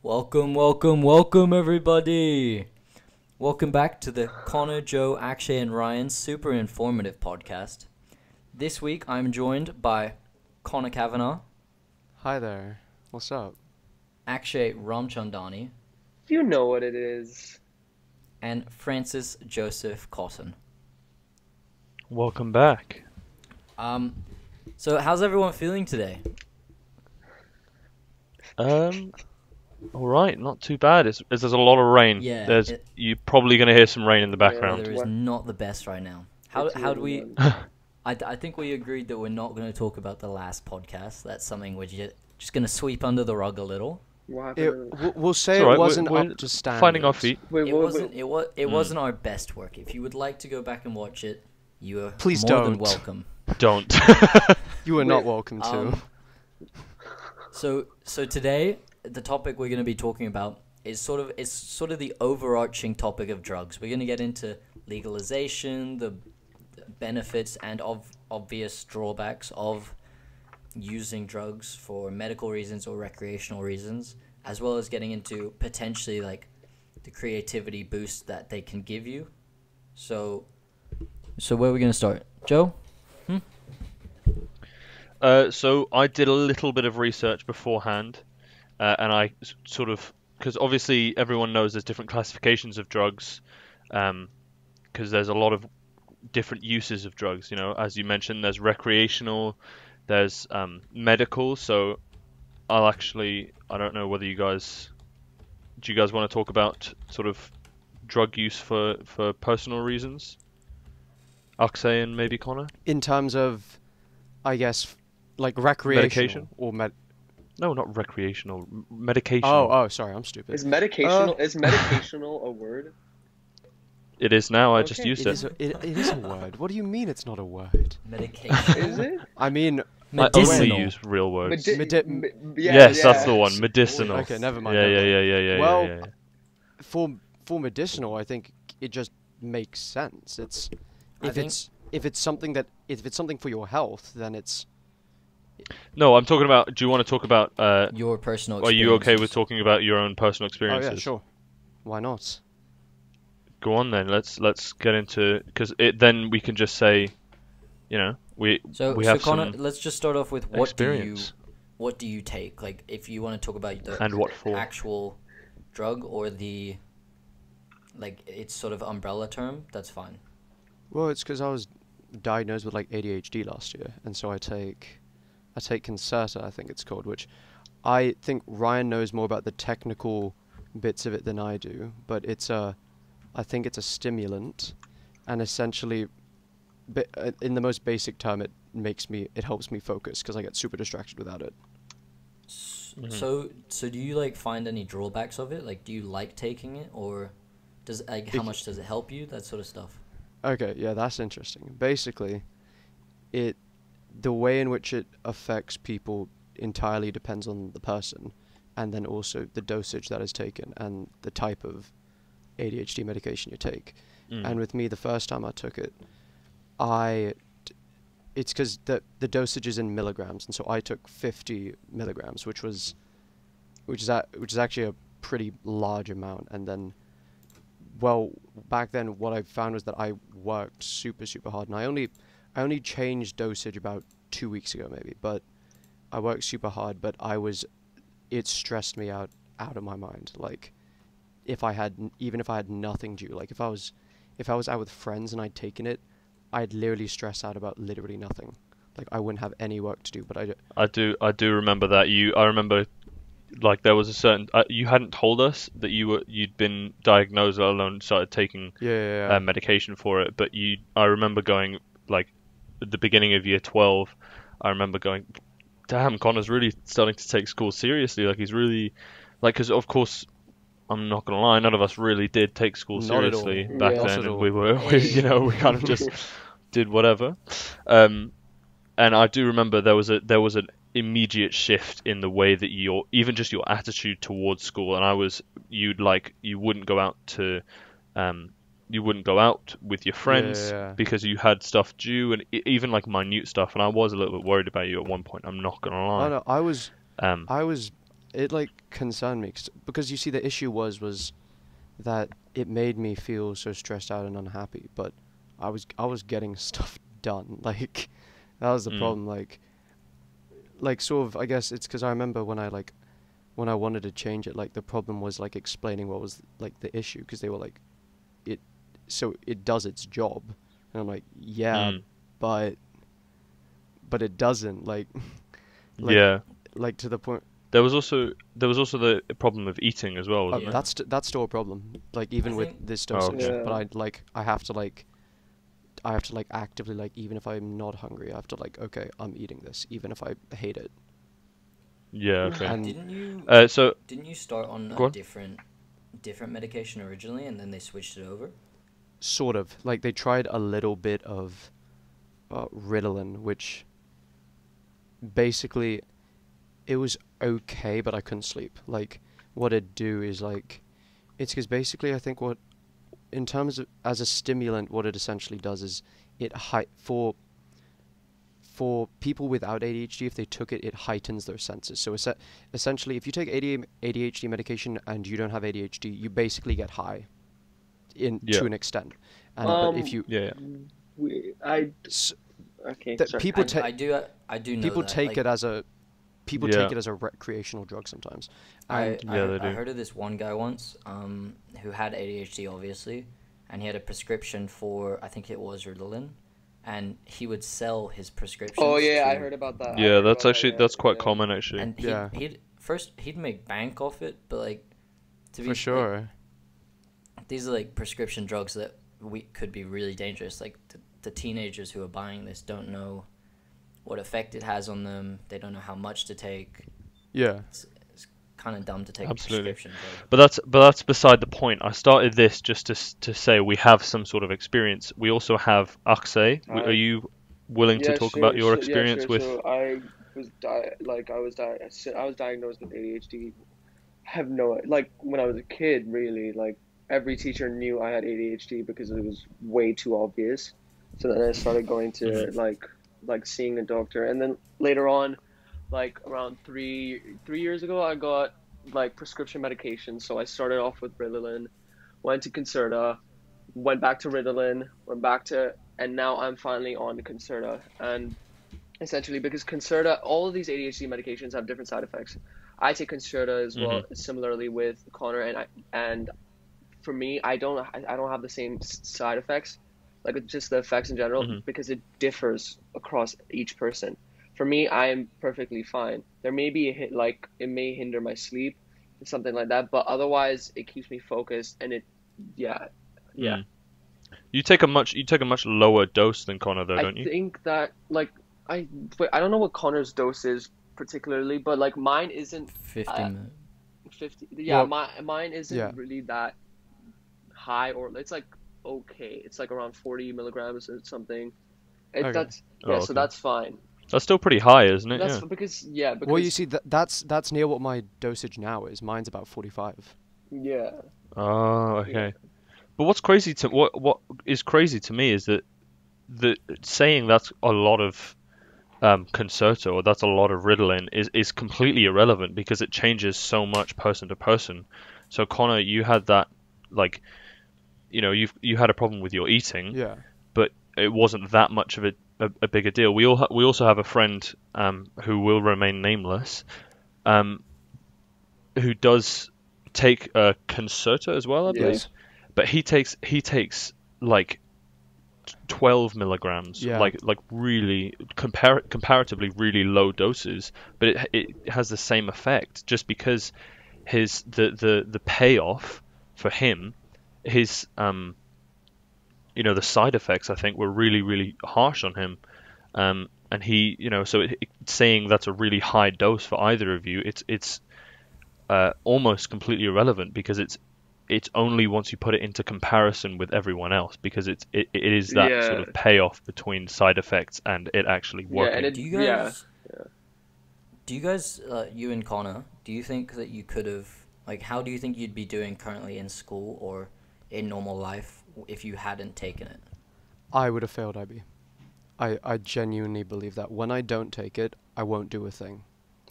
Welcome, everybody. Welcome back to the Connor, Joe, Akshay, and Ryan's Super Informative Podcast. This week, I'm joined by Connor Kavanagh. Hi there. What's up? Akshay Ramchandani. You know what it is. And Francis Joseph Cotton. Welcome back. So how's everyone feeling today? All right, not too bad. There's a lot of rain. Yeah. You're probably going to hear some rain in the The background. weather is not the best right now. How do we... I think we agreed that we're not going to talk about the last podcast. That's something we're just going to sweep under the rug a little. We'll say It's all right, it wasn't we're up to standards. finding our feet. It wasn't our best work. If you would like to go back and watch it, you are Please more than don't. welcome. Don't. You are not welcome to. So today the topic we're going to be talking about is sort of the overarching topic of drugs. We're going to get into legalization, the benefits and obvious drawbacks of using drugs for medical reasons or recreational reasons, as well as getting into potentially like the creativity boost that they can give you. So where are we going to start? Joe? So I did a little bit of research beforehand, and I sort of, because obviously everyone knows there's different classifications of drugs, because there's a lot of different uses of drugs. You know, as you mentioned, there's recreational, there's medical. So I don't know whether do you guys want to talk about sort of drug use for personal reasons? Akshay and maybe Connor? In terms of, I guess, like recreational Medication? or No, not recreational. Medication. Oh, sorry, I'm stupid. Is medicational a word? It is now. I just Okay. used It it. is a word. What do you mean it's not a word? Medication. Is it? I mean, I Medicinal. only use real words. Yes, that's the one. Medicinal. okay, never mind. Yeah. Well, yeah. for medicinal, I think it just makes sense. If it's something for your health, then it's. No, I'm talking about. Do you want to talk about? Your personal Are you okay with experiences. talking about your own personal Oh experiences? yeah, sure. Why not? Go on then. Let's get into, because then we can just say, you know, we have Connor, some let's just start off with experience. what do you take? Like, if you want to talk about the And what for? actual drug or the, like, it's sort of umbrella term, that's fine. Well, it's because I was diagnosed with like ADHD last year, and so I take Concerta, I think it's called, which I think Ryan knows more about the technical bits of it than I do, but I think it's a stimulant, and essentially, in the most basic term, it helps me focus because I get super distracted without it. Mm-hmm. So do you like find any drawbacks of it? Like, do you like taking it, or how much does it help you? That sort of stuff. Okay, yeah, that's interesting. Basically, the way in which it affects people entirely depends on the person, and then also the dosage that is taken and the type of ADHD medication you take. And with me, the first time I took it, it's because the dosage is in milligrams, and so I took 50 milligrams, which is actually a pretty large amount. And then, well, back then what I found was that I worked super hard, and I only changed dosage about 2 weeks ago maybe, but I worked super hard, but it stressed me out of my mind. Like, even if I had nothing due, like if I was out with friends and I'd taken it, I'd literally stress out about literally nothing. Like, I wouldn't have any work to do, but I do remember that. I remember, like, there was a certain you hadn't told us that you'd been diagnosed, let alone started taking medication for it. But I remember going, like, at the beginning of year 12, I remember going, damn, Connor's really starting to take school seriously. Like, he's really, like, because of course, I'm not gonna lie, none of us really did take school Not at all. seriously back Yeah. then, Not at and all. we kind of just did whatever. And I do remember there was an immediate shift in the way that your attitude towards school, and you wouldn't go out with your friends because you had stuff due, and even like minute stuff, and I was a little bit worried about you at one point, I'm not gonna lie. Oh no, I was it like concerned me because you see the issue was that it made me feel so stressed out and unhappy, but I was getting stuff done. Like that was the problem. Like sort of, I guess it's because I remember when I wanted to change it, like the problem was like explaining what was like the issue, because they were like, it does its job, and I'm like, yeah, but it doesn't, like Yeah. like to the point. There was also the problem of eating as well, wasn't there? That's still a problem, like even with this dosage. okay. But I have to actively, like, even if I'm not hungry, I have to like, okay, I'm eating this even if I hate it. Yeah. Okay. And Didn't you start on Go a on. different medication originally, and then they switched it over? sort of, like, they tried a little bit of Ritalin, which basically it was okay, but I couldn't sleep. Like, what it'd do is, like, it's because basically I think what, in terms of as a stimulant, what it essentially does is it for people without ADHD, if they took it, it heightens their senses. So essentially, if you take ADHD medication and you don't have ADHD, you basically get high to an extent. And but if you Okay. people I do know people that, take like, it as a take it as a recreational drug sometimes. I And heard of this one guy once, who had ADHD obviously, and he had a prescription for, I think it was Ritalin, and he would sell his prescriptions. Oh yeah, I to- heard about that. Yeah, that's actually that's quite common actually. And he'd make bank off it, but like, to be for sure. like, these are like prescription drugs that could be really dangerous. Like the teenagers who are buying this don't know what effect it has on them. They don't know how much to take. Yeah. It's kind of dumb to take Absolutely. a prescription drug. But that's beside the point. I started this just to say we have some sort of experience. We also have Akse. Are you willing to talk about your experience with? So I was I was diagnosed with ADHD. Have no, like, when I was a kid, really, like, every teacher knew I had ADHD because it was way too obvious. So then I started going to like seeing a doctor, and then later on, like around 3 years ago, I got like prescription medication. So I started off with Ritalin, went to Concerta, went back to Ritalin, and now I'm finally on Concerta. And essentially, because Concerta, all of these ADHD medications have different side effects. I take Concerta as well, similarly with Connor, and for me, I don't have the same side effects, like just the effects in general, because it differs across each person. For me, I am perfectly fine. There may be it may hinder my sleep, something like that, but otherwise it keeps me focused, and You take a much lower dose than Connor though, don't you? I think that, like, I don't know what Connor's dose is particularly, but like mine isn't 50 minutes. 50. Yeah, Well, mine isn't really that high, or it's like okay, it's like around 40 milligrams or something. Okay. So that's fine. That's still pretty high, isn't it? That's Yeah. because Well, you see, that's near what my dosage now is. Mine's about 45. yeah. Oh, okay. But what is crazy to me is that saying that's a lot of Concerta, or that's a lot of Ritalin, is completely irrelevant, because it changes so much person to person. So Connor, you had that, like, you had a problem with your eating, Yeah. but it wasn't that much of a bigger deal. We also have a friend who will remain nameless, who does take Concerta as well, I believe. Yes. But he takes like 12 milligrams, like really comparatively really low doses, but it has the same effect, just because the payoff for him, his the side effects, I think, were really, really harsh on him, and he, so saying that's a really high dose for either of you, it's almost completely irrelevant, because it's only once you put it into comparison with everyone else, because it is that sort of payoff between side effects and it actually working. Yeah, Do you guys, you and Connor, do you think that you could have, like, how do you think you'd be doing currently in school or in normal life if you hadn't taken it? I would have failed IB. I genuinely believe that. When I don't take it, I won't do a thing.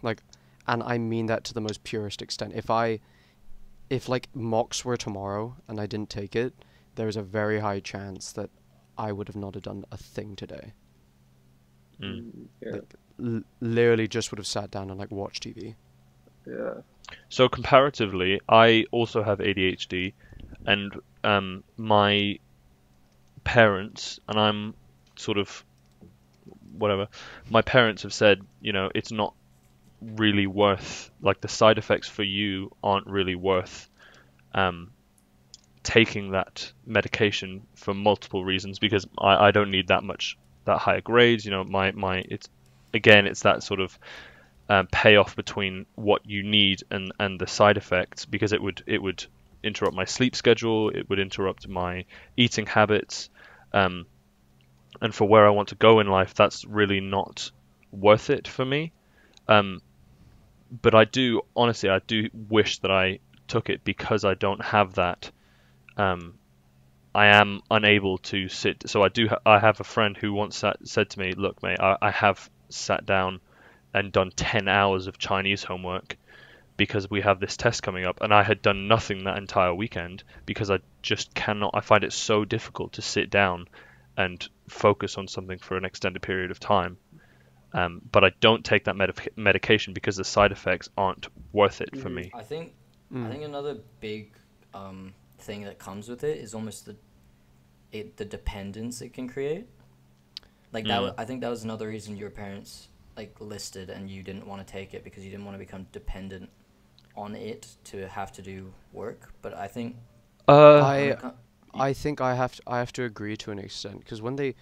Like, and I mean that to the most purest extent. If like mocks were tomorrow and I didn't take it, there's a very high chance that I would have not have done a thing today. Yeah. Like, literally just would have sat down and like watched TV. Yeah. So comparatively, I also have ADHD, and my parents, and I'm sort of whatever, my parents have said, you know, it's not really worth, like the side effects for you aren't really worth taking that medication for multiple reasons, because I don't need that higher grades, you know, it's that sort of payoff between what you need and the side effects, because it would interrupt my sleep schedule, it would interrupt my eating habits, and for where I want to go in life, that's really not worth it for me. But I do wish that I took it, because I don't have that. I am unable to sit. So I have a friend who once said to me, "Look, mate, I have sat down and done 10 hours of Chinese homework because we have this test coming up, and I had done nothing that entire weekend because I just cannot. I find it so difficult to sit down and focus on something for an extended period of time." But I don't take that medication because the side effects aren't worth it for me. I think another big thing that comes with it is almost the dependence it can create. Like I think that was another reason your parents like listed and you didn't want to take it, because you didn't want to become dependent on it to have to do work. But I think I think I have to agree to an extent, because when they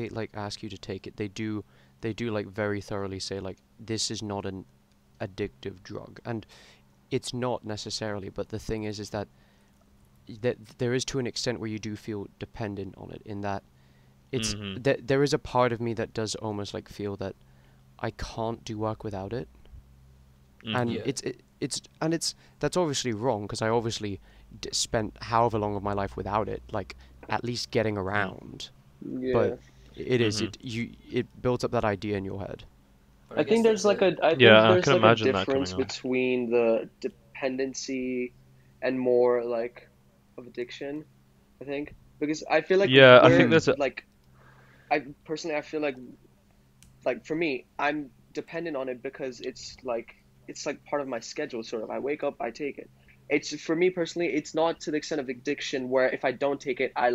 like ask you to take it, they do like very thoroughly say like, this is not an addictive drug, and it's not necessarily, but the thing is that there is to an extent where you do feel dependent on it, in that it's there is a part of me that does almost like feel that I can't do work without it. And that's obviously wrong, because I obviously spent however long of my life without it, like at least getting around. Yeah. But it builds up that idea in your head. I think there's like a difference between the dependency and more like of addiction, I think, because I feel like I think there's I feel like for me, I'm dependent on it because it's like part of my schedule, sort of. I wake up, I take it. It's, for me personally, it's not to the extent of addiction where if I don't take it, I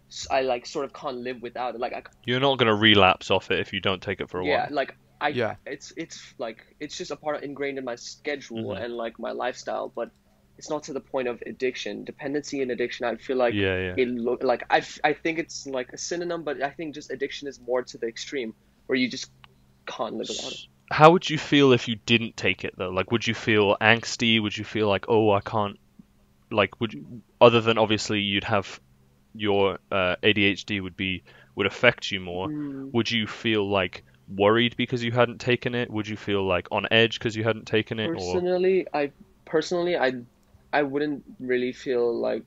sort of can't live without it. Like you're not gonna relapse off it if you don't take it for a while. It's like it's just a part of ingrained in my schedule and like my lifestyle, but it's not to the point of addiction. Dependency and addiction, I feel like I think it's like a synonym, but I think just addiction is more to the extreme where you just can't live without it. How would you feel if you didn't take it though? Like, would you feel angsty? Would you feel like, oh, I can't? Like, other than obviously you'd have your ADHD would affect you more. Would you feel like worried because you hadn't taken it? Would you feel like on edge because you hadn't taken it? Personally, I wouldn't really feel like.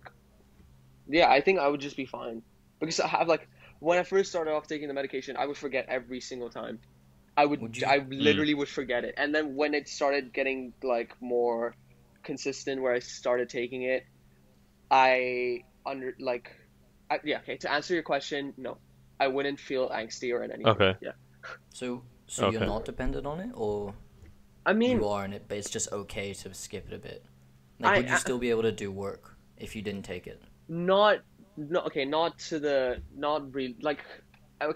Yeah, I think I would just be fine, because I have like, when I first started off taking the medication, I would forget every single time. I literally would forget it, and then when it started getting like more consistent, where I started taking it, to answer your question, no, I wouldn't feel angsty or anything. Okay. Yeah. So you're not dependent on it, or I mean, you are in it, but it's just okay to skip it a bit. Like, would you still be able to do work if you didn't take it?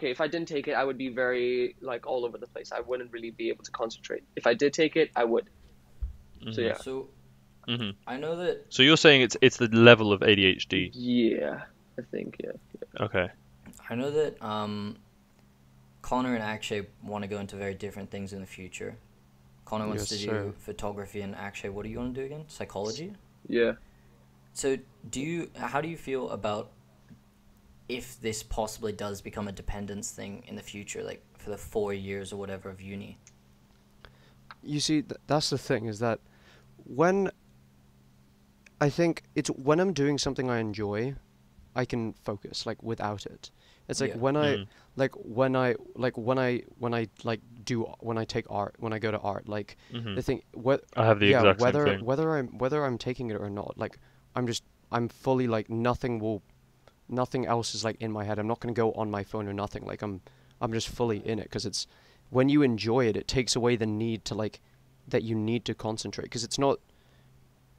If I didn't take it, I would be very like all over the place. I wouldn't really be able to concentrate. If I did take it, I would. So yeah. So I know that. So you're saying it's the level of ADHD? Yeah, I think Okay. I know that Connor and Akshay want to go into very different things in the future. Connor wants to do photography, and Akshay, what do you want to do again? Psychology? Yeah. So how do you feel about if this possibly does become a dependence thing in the future, like for the 4 years or whatever of uni? You see, that's the thing, is that when I'm doing something I enjoy, I can focus, like, without it. It's like Yeah. when I when I take art, when I go to art, like Mhm. the thing what I have the yeah, exact same thing. whether I'm taking it or not, like I'm fully like nothing else is like in my head. I'm not going to go on my phone or nothing. Like I'm just fully in it, because it's when you enjoy it, it takes away the need to like that you need to concentrate, because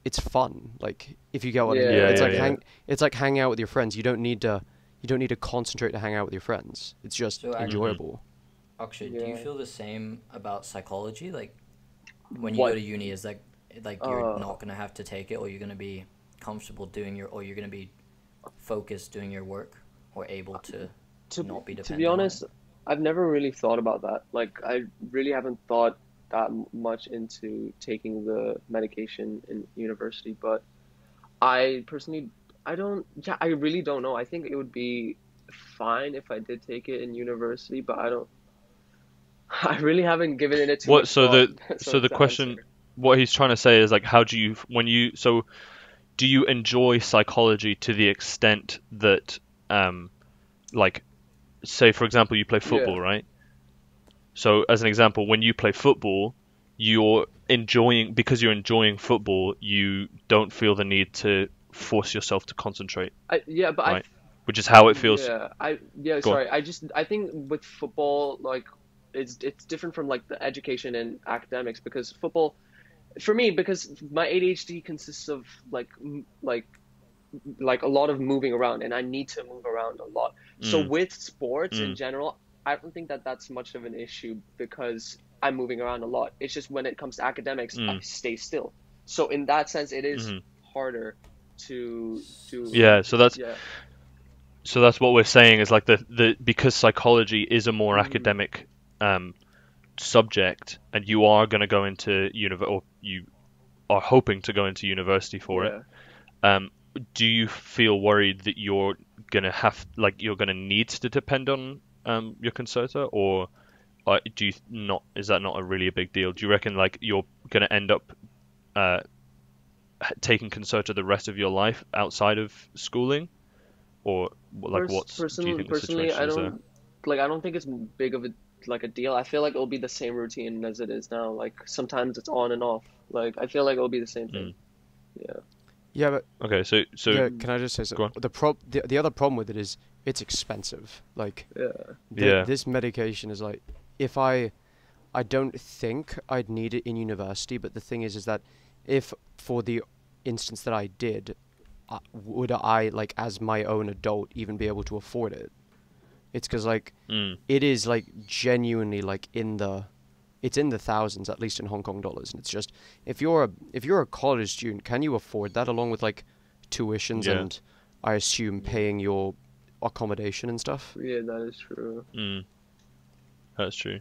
it's fun. Like, if you get what I mean, Yeah, it's like yeah. it's like hanging out with your friends. You don't need to concentrate to hang out with your friends. It's just So actually, enjoyable. Akshay, do you Yeah. feel the same about psychology? Like when you go What? to uni, is that like you're not gonna have to take it, or you're gonna be comfortable doing or you're gonna be focused doing your work, or able to not be To dependent be on it? honest, I've never really thought about that. Like, I really haven't thought that much into taking the medication in university, but I personally, I don't, yeah, I really don't know. I think it would be fine if I did take it in university, but I don't, I really haven't given it too What? much So thought. the So to question, answer. what he's trying to say is like, how do you when you so do you enjoy psychology to the extent that like, say for example you play Yeah. football, right? So as an example, when you play football, because you're enjoying football, you don't feel the need to force yourself to concentrate, Yeah, but right? Which is how it feels. Go on. sorry. I think with football, like, it's different from like the education and academics, because football, for me, because my ADHD consists of like a lot of moving around, and I need to move around a lot. So Mm, with sports in mm, general, I don't think that that's much of an issue because I'm moving around a lot. It's just when it comes to academics, I mm, stay still. So in that sense, it is mm. harder to Yeah, yeah. so that's what we're saying is like the because psychology is a more Mhm. academic um subject, and you are going to go into or you are hoping to go into university for it. Yeah. Um, do you feel worried that you're gonna need to depend on your concerta, or do you not? Is that not really a big deal? Do you reckon like you're gonna end up uh, taking concerta the rest of your life outside of schooling, or like do you think the Personally, situation is there? I don't think it's big of a like a deal. I feel like it'll be the same routine as it is now. Like sometimes it's on and off. Like I feel like it'll be the same thing. Mm. Yeah. Yeah, but Okay, so yeah, Mm. can I just say go something? on. The other problem with it is it's expensive. Like, Yeah. Yeah. this medication is like, if I don't think I'd need it in university, but the thing is that if, for the instance that I did, would I, like, as my own adult, even be able to afford it? It's because, like, Mm. it is, like, genuinely, like, it's in the thousands, at least in Hong Kong dollars, and it's just, if you're a college student, can you afford that, along with, like, tuitions Yeah. and, I assume, paying your accommodation and stuff? Yeah, that is true. Mm. That's true.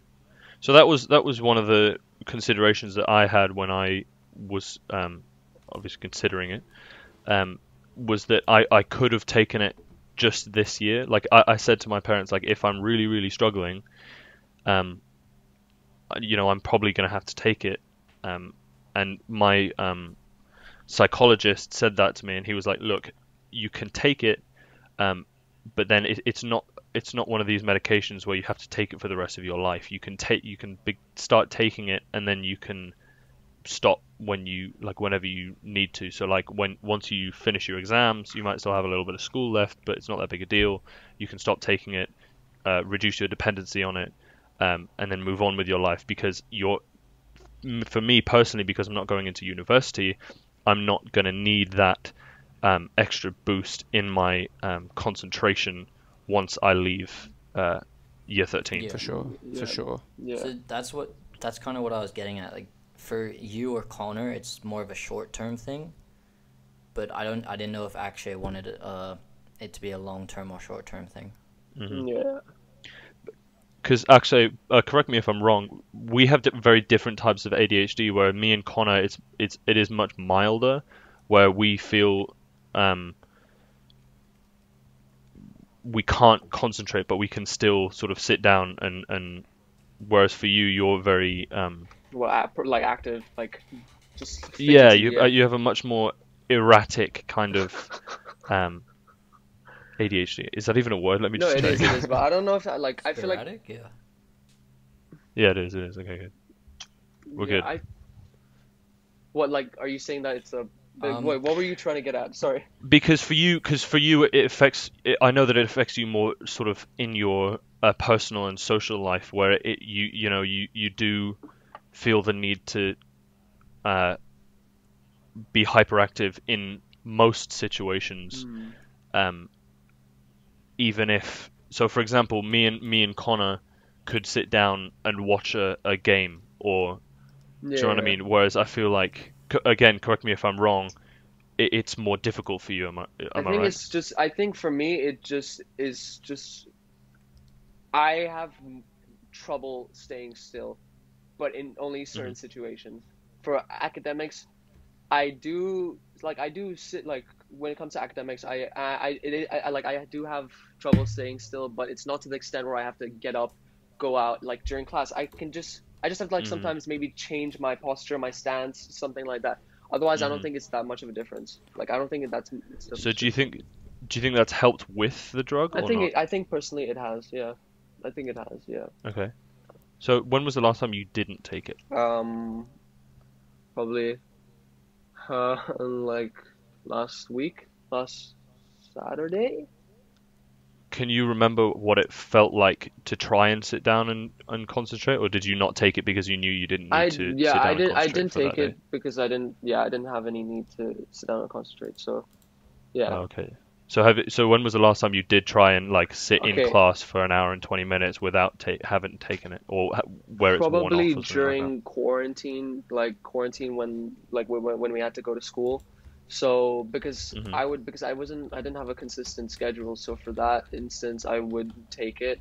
So that was one of the considerations that I had when I was obviously considering it. Was that I could have taken it just this year. Like I said to my parents, like if I'm really really struggling, um, I'm probably going to have to take it. And my psychologist said that to me, and he was like, look, you can take it, but then it's not one of these medications where you have to take it for the rest of your life. Start taking it, and then you can stop whenever you need to. So like once you finish your exams, you might still have a little bit of school left, but it's not that big a deal. You can stop taking it, reduce your dependency on it, and then move on with your life, because for me personally, because I'm not going into university, I'm not going to need that extra boost in my concentration once I leave year 13. Yeah. For sure, for Yeah. sure. Yeah. So that's kind of what I was getting at. Like for you or Connor, it's more of a short-term thing. But I didn't know if Akshay wanted it to be a long-term or short-term thing. Hmm. Yeah. Because actually, correct me if I'm wrong, we have very different types of ADHD. Where me and Connor, it is much milder, where we feel we can't concentrate, but we can still sort of sit down and whereas for you, you're very Well, like active, like just yeah, fidgety. Yeah. you have a much more erratic kind of um ADHD. Is that even a word? Let me No, just it check. is. It is. But I don't know if I like. I feel like. Sporadic? Yeah. Yeah, it is. It is. Okay, good. We're good. What, like, are you saying that it's a? Um, Wait, what were you trying to get at? Sorry. Because for you, it affects. I know that it affects you more, sort of in your personal and social life, where you do feel the need to be hyperactive in most situations. Even if, so for example, me and Connor could sit down and watch a game, or do you know what I mean? Whereas I feel like, again, correct me if I'm wrong, it's more difficult for you. Am I I think right? it's just. I think for me, it just is just. I have trouble staying still, but in only certain situations. For academics, I do sit, like, when it comes to academics, I do have trouble staying still, but it's not to the extent where I have to get up, go out, like during class. I just have to, like, sometimes maybe change my posture, my stance, something like that. Otherwise, I don't think it's that much of a difference. Like, I don't think that's. So do you think that's helped with the drug, or not? I think personally it has. Yeah, I think it has. Yeah. Okay. So when was the last time you didn't take it? Probably, like last Saturday. Can you remember what it felt like to try and sit down and concentrate, or did you not take it because you knew you didn't need to sit down and concentrate I didn't for take that it day? because I didn't have any need to sit down and concentrate. So, yeah. Oh, okay. So when was the last time you did try and, like, sit in Okay. class for an hour and 20 minutes without haven't taken it, or where it's worn off Probably or something like during quarantine, when we had to go to school. So because Mhm. I didn't have a consistent schedule. So for that instance, I would take it.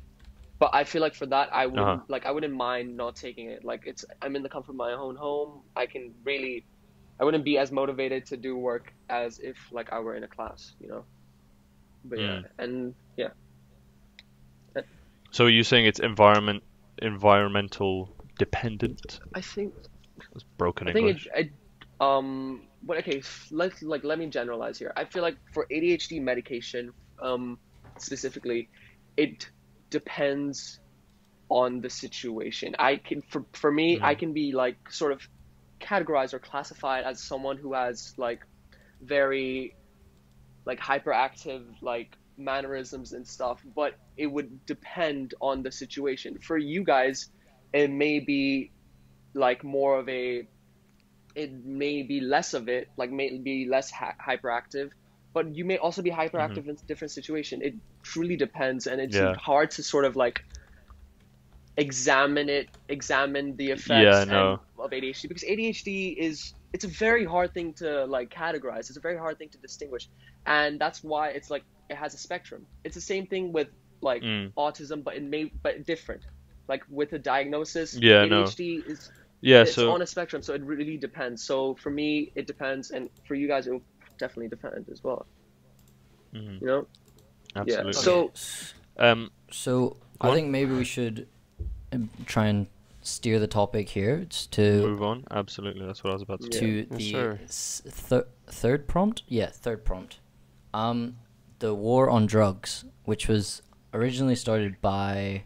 But I feel like for that, I wouldn't mind not taking it. Like, I'm in the comfort of my own home. I wouldn't be as motivated to do work as if, like, I were in a class, you know. But yeah, and yeah. So are you saying it's environmental dependent? I think That's broken I think English. but okay, let me generalize here. I feel like for ADHD medication, specifically, it depends on the situation. For me, I can be, like, sort of categorized or classified as someone who has, like, very, like, hyperactive, like, mannerisms and stuff, but it would depend on the situation. For you guys, it may be, like, it may be less of it, like, may be less hyperactive, but you may also be hyperactive in different situation. It truly depends, and it's hard to sort of, like, examine the effects of ADHD, because ADHD it's a very hard thing to, like, categorize. It's a very hard thing to distinguish, and that's why it's like it has a spectrum. It's the same thing with, like, autism, but different. Like, with the diagnosis, ADHD it's on a spectrum, so it really depends. So for me, it depends, and for you guys, it will definitely depend as well. You know? Absolutely. Yeah. So I think maybe we should try and steer the topic here. It's to move on. Absolutely, that's what I was about to say. to the third prompt. Yeah, third prompt. The war on drugs, which was originally started by,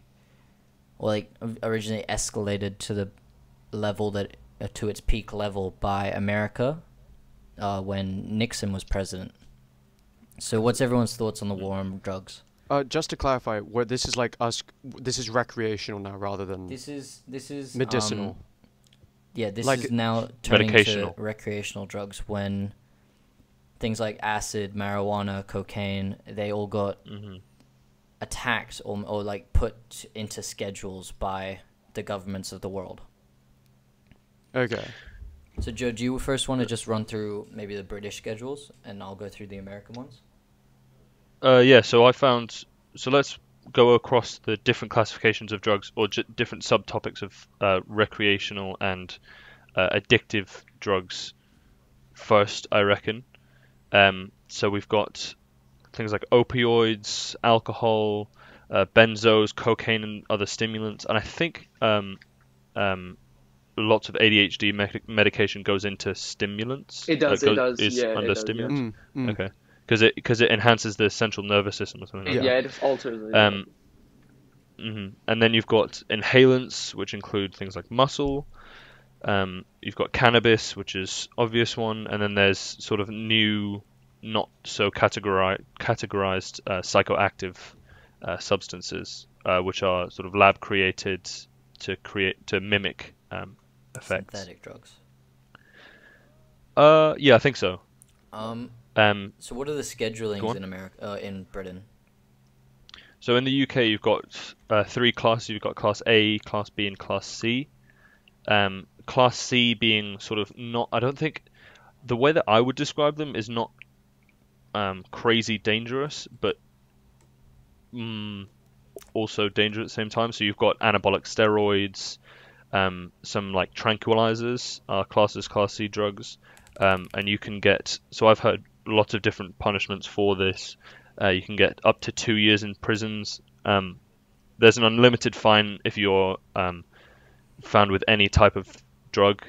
originally escalated to the level that to its peak level by America when Nixon was president. So what's everyone's thoughts on the war on drugs? Just to clarify, where this is this is recreational now rather than This is medicinal. This Like is now turning medicational. to recreational drugs when things like acid, marijuana, cocaine, they all got attacked or like put into schedules by the governments of the world. Okay. So Joe, do you first want to just run through maybe the British schedules, and I'll go through the American ones? So I found. So let's go across the different classifications of drugs, or different subtopics of recreational and addictive drugs first, I reckon. So we've got things like opioids, alcohol, benzos, cocaine, and other stimulants. And I think lots of ADHD medication goes into stimulants. It does. Is Yeah, under it does, stimulants. yeah. Okay. because it enhances the central nervous system or something like Yeah, Yeah. it just alters it. that. And then you've got inhalants, which include things like muscle. You've got cannabis, which is obvious one, and then there's sort of new, not so categorized psychoactive substances, which are sort of lab created to mimic effects. Synthetic drugs. Yeah, I think so. So what are the Go schedulings on. in America, in Britain? So in the UK, you've got three classes. You've got Class A, Class B, and Class C. Class C being sort of not. I don't think the way that I would describe them is not crazy dangerous, but also dangerous at the same time. So you've got anabolic steroids, some like tranquilizers are classed as Class C drugs, and you can get. So I've heard lots of different punishments for this. You can get up to 2 years in prisons. There's an unlimited fine if you're found with any type of drug,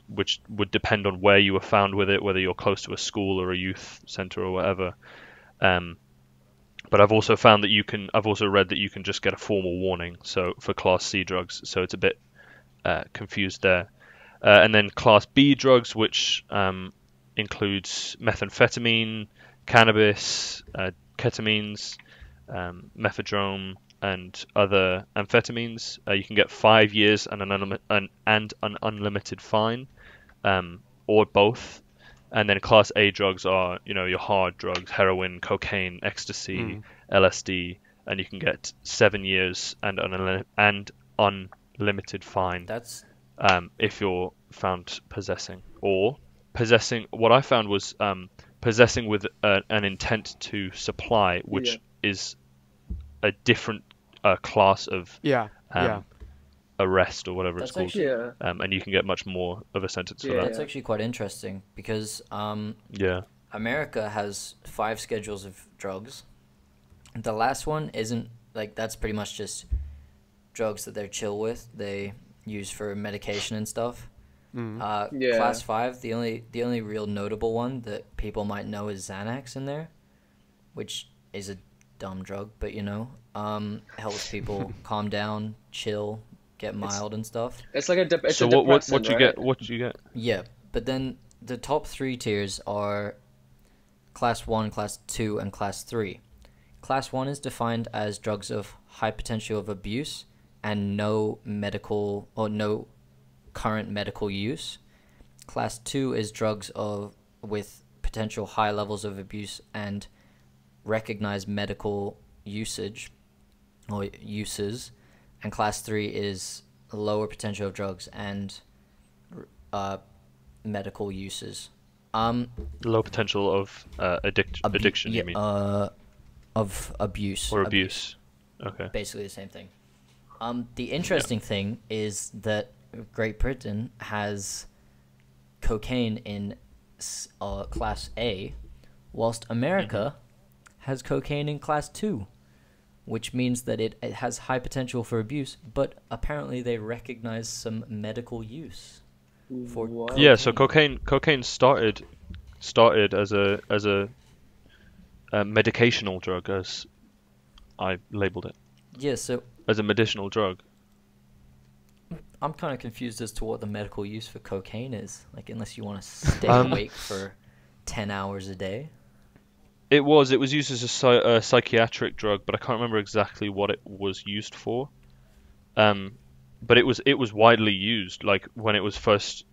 which would depend on where you were found with it, whether you're close to a school or a youth center or whatever. But I've also found that I've also read that you can just get a formal warning. So for Class C drugs, so it's a bit confused there. And then Class B drugs, which includes methamphetamine, cannabis, ketamines, mephedrone, and other amphetamines. You can get 5 years and an unlimited fine, or both. And then Class A drugs are, your hard drugs: heroin, cocaine, ecstasy, LSD, and you can get 7 years and unlimited fine. That's If you're found possessing. Or possessing, what I found was possessing with an intent to supply, which is a different class of Yeah. arrest or whatever it's That's called. actually- Yeah. And you can get much more of a sentence for Yeah. that. that's actually quite interesting because Yeah. America has 5 schedules of drugs. The last one isn't like that's pretty much just drugs that they're chill with. They use for medication and stuff. Yeah. Class 5, the only real notable one that people might know is Xanax in there, which is a dumb drug, but helps people calm down, chill, get mild and stuff. It's like it's So a what depressant, you right? get? What do you get? Yeah, but then the top 3 tiers are Class 1, Class 2, and Class 3. Class 1 is defined as drugs of high potential of abuse and no current medical use. Class 2 is drugs with potential high levels of abuse and recognized medical usage or uses. And Class 3 is lower potential of drugs and medical uses. Low potential of addiction, you mean? Of abuse. Or abuse. Okay. Basically the same thing. The interesting thing is that Great Britain has cocaine in Class A, whilst America has cocaine in Class 2, which means that it has high potential for abuse, but apparently they recognize some medical use for What? Yeah, so cocaine started as a medicational drug, as I labeled it, Yeah, so as a medicinal drug. I'm kind of confused as to what the medical use for cocaine is. Like, unless you want to stay awake for 10 hours a day. It was used as a psychiatric drug, but I can't remember exactly what it was used for. But it was widely used, like when it was first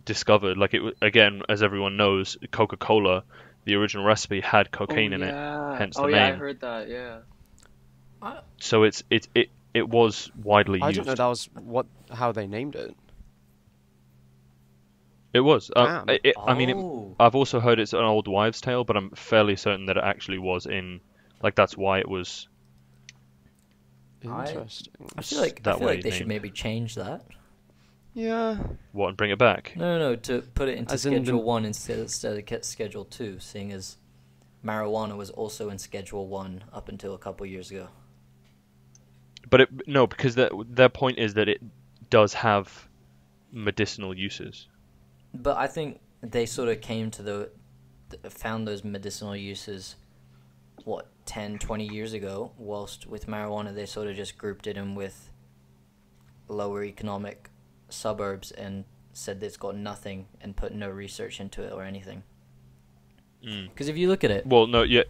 discovered. Like again, as everyone knows, Coca-Cola, the original recipe had cocaine in it, hence the name. I heard that. Yeah. So it was widely used. I didn't know that was how they named it. It was. Damn. I mean, I've also heard it's an old wives' tale, but I'm fairly certain that it actually was in. Like that's why it was. Interesting. I feel like they should maybe change that. Yeah. What, and bring it back? No, to put it into As in Schedule the- 1 instead of Schedule 2, seeing as marijuana was also in Schedule 1 up until a couple years ago. But because their point is that it does have medicinal uses. But I think they sort of came to found those medicinal uses, 10, 20 years ago, whilst with marijuana they sort of just grouped it in with lower economic suburbs and said that it's got nothing and put no research into it or anything. Because if you look at it, Well, no, yeah.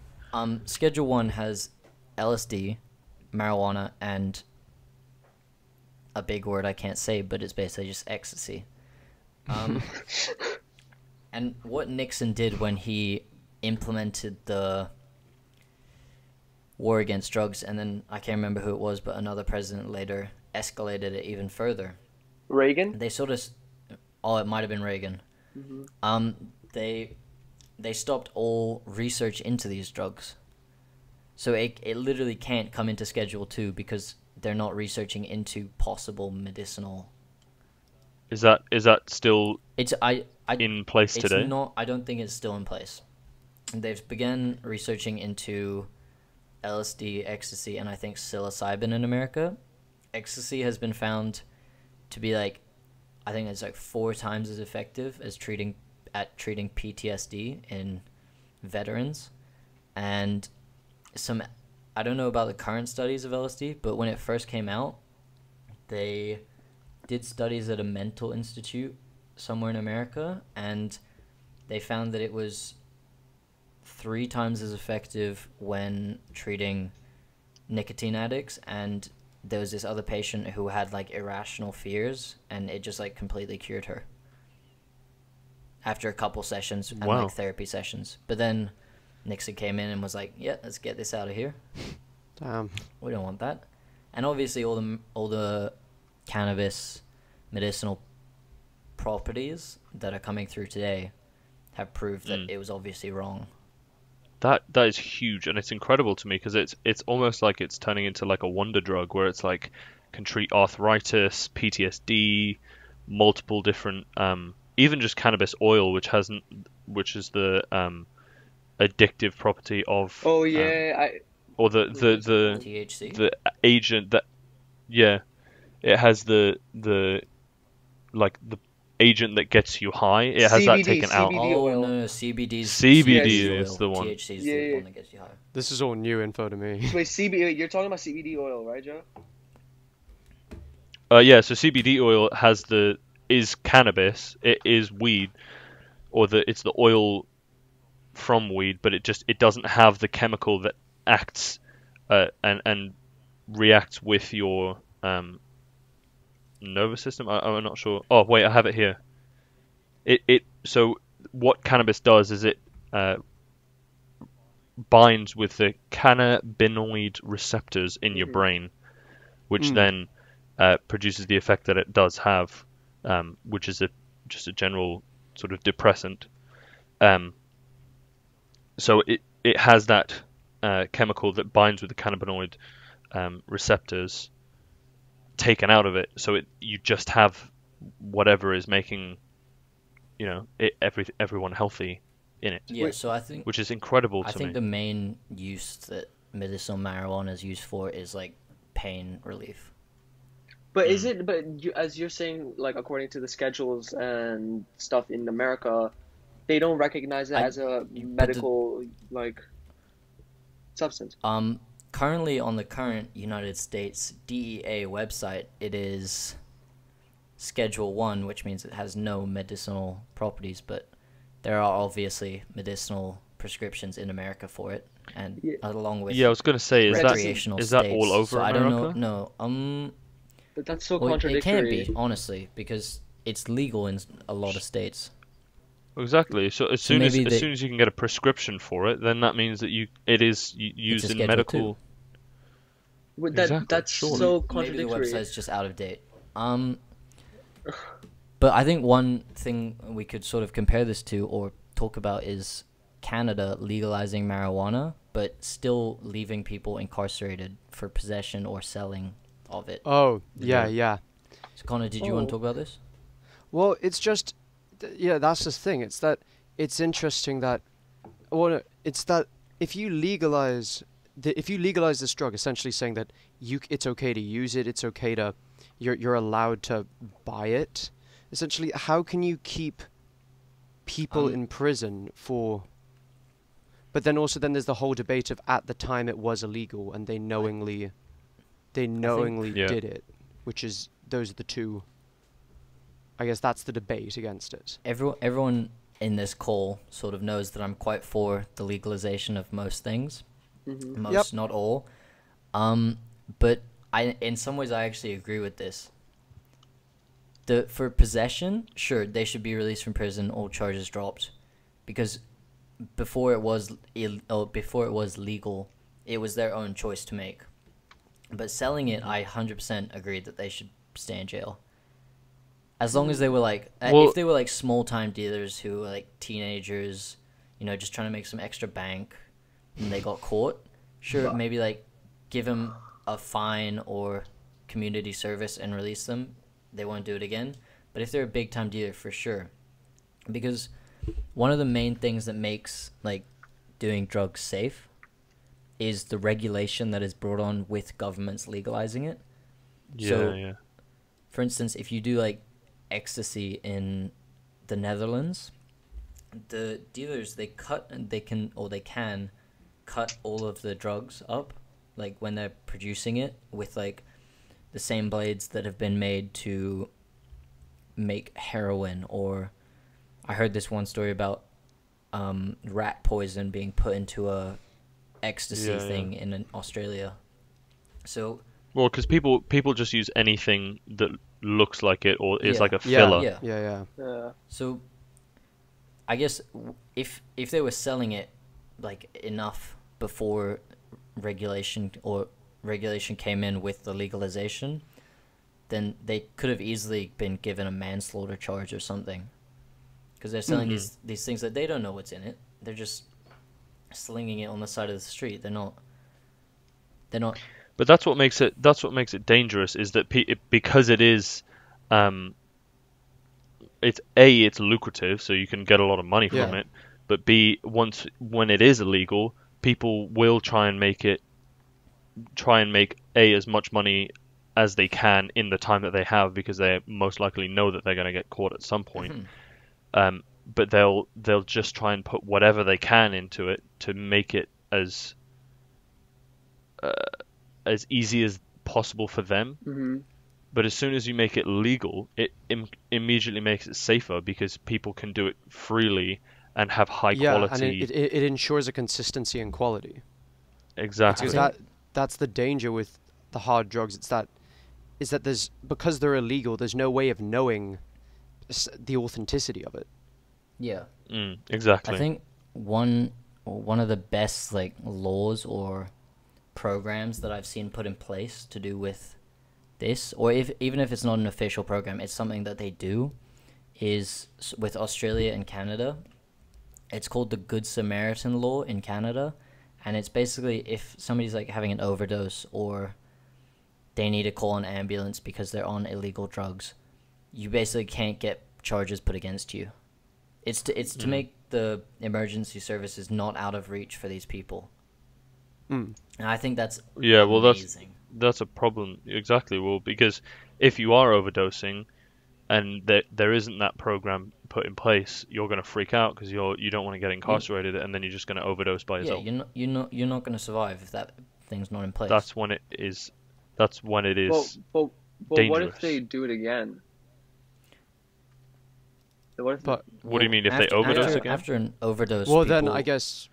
Schedule 1 has LSD, marijuana, and a big word I can't say, but it's basically just ecstasy. And what Nixon did when he implemented the war against drugs, and then I can't remember who it was, but another president later escalated it even further. Reagan? They sort of, it might have been Reagan. They stopped all research into these drugs. So it literally can't come into Schedule 2 because they're not researching into possible medicinal. Is that still It's in place it's today? not. I don't think it's still in place. They've begun researching into LSD, ecstasy, and I think psilocybin in America. Ecstasy has been found to be I think it's 4 times as effective as treating PTSD in veterans. And I don't know about the current studies of LSD, but when it first came out, they did studies at a mental institute somewhere in America, and they found that it was 3 times as effective when treating nicotine addicts. And there was this other patient who had irrational fears, and it just completely cured her after a couple sessions and Wow. therapy sessions. But then Nixon came in and was like, yeah, let's get this out of here. Damn. We don't want that. And obviously all the cannabis medicinal properties that are coming through today have proved that it was obviously wrong. That is huge, and it's incredible to me because it's almost like it's turning into a wonder drug where it's can treat arthritis, PTSD, multiple different even just cannabis oil, which is the addictive property of Oh yeah, or the THC. the agent that it has the agent that gets you high. It has that CBD, taken out. CBD oil. No, CBD is the one. THC is Yeah, the yeah. one that gets you high. This is all new info to me. Wait, CBD. You're talking about CBD oil, right, Joe? Yeah, so CBD oil is cannabis. It is weed, or it's the oil from weed, but it doesn't have the chemical that acts and reacts with your nervous system. I'm not sure. Oh wait, I have it here. So what cannabis does is it binds with the cannabinoid receptors in your brain, which then produces the effect that it does have, which is just a general sort of depressant. So it has that chemical that binds with the cannabinoid receptors taken out of it, so you just have whatever is making everyone healthy in it. Yeah, so I think Which is incredible I to think me. the main use that medicinal marijuana is used for is pain relief. But is it? But as you're saying, according to the schedules and stuff in America, they don't recognize it as a medical substance. Currently on the current United States DEA website, it is Schedule 1, which means it has no medicinal properties, but there are obviously medicinal prescriptions in America for it, and along with I was going to say, is recreational that states. all over so America? I don't know. No, But that's so well, contradictory. it can't be, honestly, because it's legal in a lot of states. Exactly. So as soon as maybe soon as you can get a prescription for it, then that means that it is used in Schedule medical. But Exactly, that's surely. so Maybe the contradictory. website's just out of date. But I think one thing we could sort of compare this to or talk about is Canada legalizing marijuana, but still leaving people incarcerated for possession or selling of it. Oh, yeah. So Connor, did you want to talk about this? Well, it's just, that's the thing. It's interesting that, it's that if you legalize this drug, essentially saying that it's okay to use it, it's okay to, you're allowed to buy it. Essentially, how can you keep people in prison for But then also then there's the whole debate of at the time it was illegal and they knowingly Yeah. did it, which is those are the two. I guess that's the debate against it. Everyone in this call sort of knows that I'm quite for the legalization of most things. Mm-hmm. Most, not all. But in some ways I actually agree with this. For possession, sure, they should be released from prison, all charges dropped, because before it was legal, it was their own choice to make. But selling it, I 100% agree that they should stay in jail. As long as they were like, if they were like small time dealers who were like teenagers, just trying to make some extra bank, and they got caught, sure, maybe like give them a fine or community service and release them. They won't do it again. But if they're a big time dealer, for sure, because one of the main things that makes like doing drugs safe is the regulation that is brought on with governments legalizing it. Yeah. For instance, if you do like ecstasy in the Netherlands, the dealers they can cut all of the drugs up, like when they're producing it, with like the same blades that have been made to make heroin. Or I heard this one story about rat poison being put into a ecstasy thing in Australia. So because people just use anything that looks like it or is like a filler. Yeah. So I guess if they were selling it like enough before regulation came in with the legalization, then they could have easily been given a manslaughter charge or something, because they're selling these things that they don't know what's in it. They're just slinging it on the side of the street. They're not. But that's what makes it dangerous, is that because it is, it's lucrative, so you can get a lot of money from it. But B, when it is illegal, people will try and make as much money as they can in the time that they have, because they most likely know that they're going to get caught at some point. But they'll just try and put whatever they can into it to make it as easy as possible for them. Mm-hmm. But as soon as you make it legal, it immediately makes it safer, because people can do it freely and have high quality. And it ensures a consistency and quality. Exactly. Because that's the danger with the hard drugs. Because they're illegal, there's no way of knowing the authenticity of it. Yeah. Exactly. I think one of the best like laws or programs that I've seen put in place to do with this, or even if it's not an official program, it's something that they do, is with Australia and Canada. It's called the Good Samaritan law in Canada, and it's basically if somebody's like having an overdose or they need to call an ambulance because they're on illegal drugs, you basically can't get charges put against you. It's to make the emergency services not out of reach for these people. And I think that's amazing. That's a problem. Exactly. Well, because if you are overdosing and there isn't that program put in place, you're going to freak out because you don't want to get incarcerated, and then you're just going to overdose by yourself. Yeah, you're not going to survive if that thing's not in place. That's when it is dangerous. But what if they do it again? What do you mean if they overdose again? After an overdose, then I guess.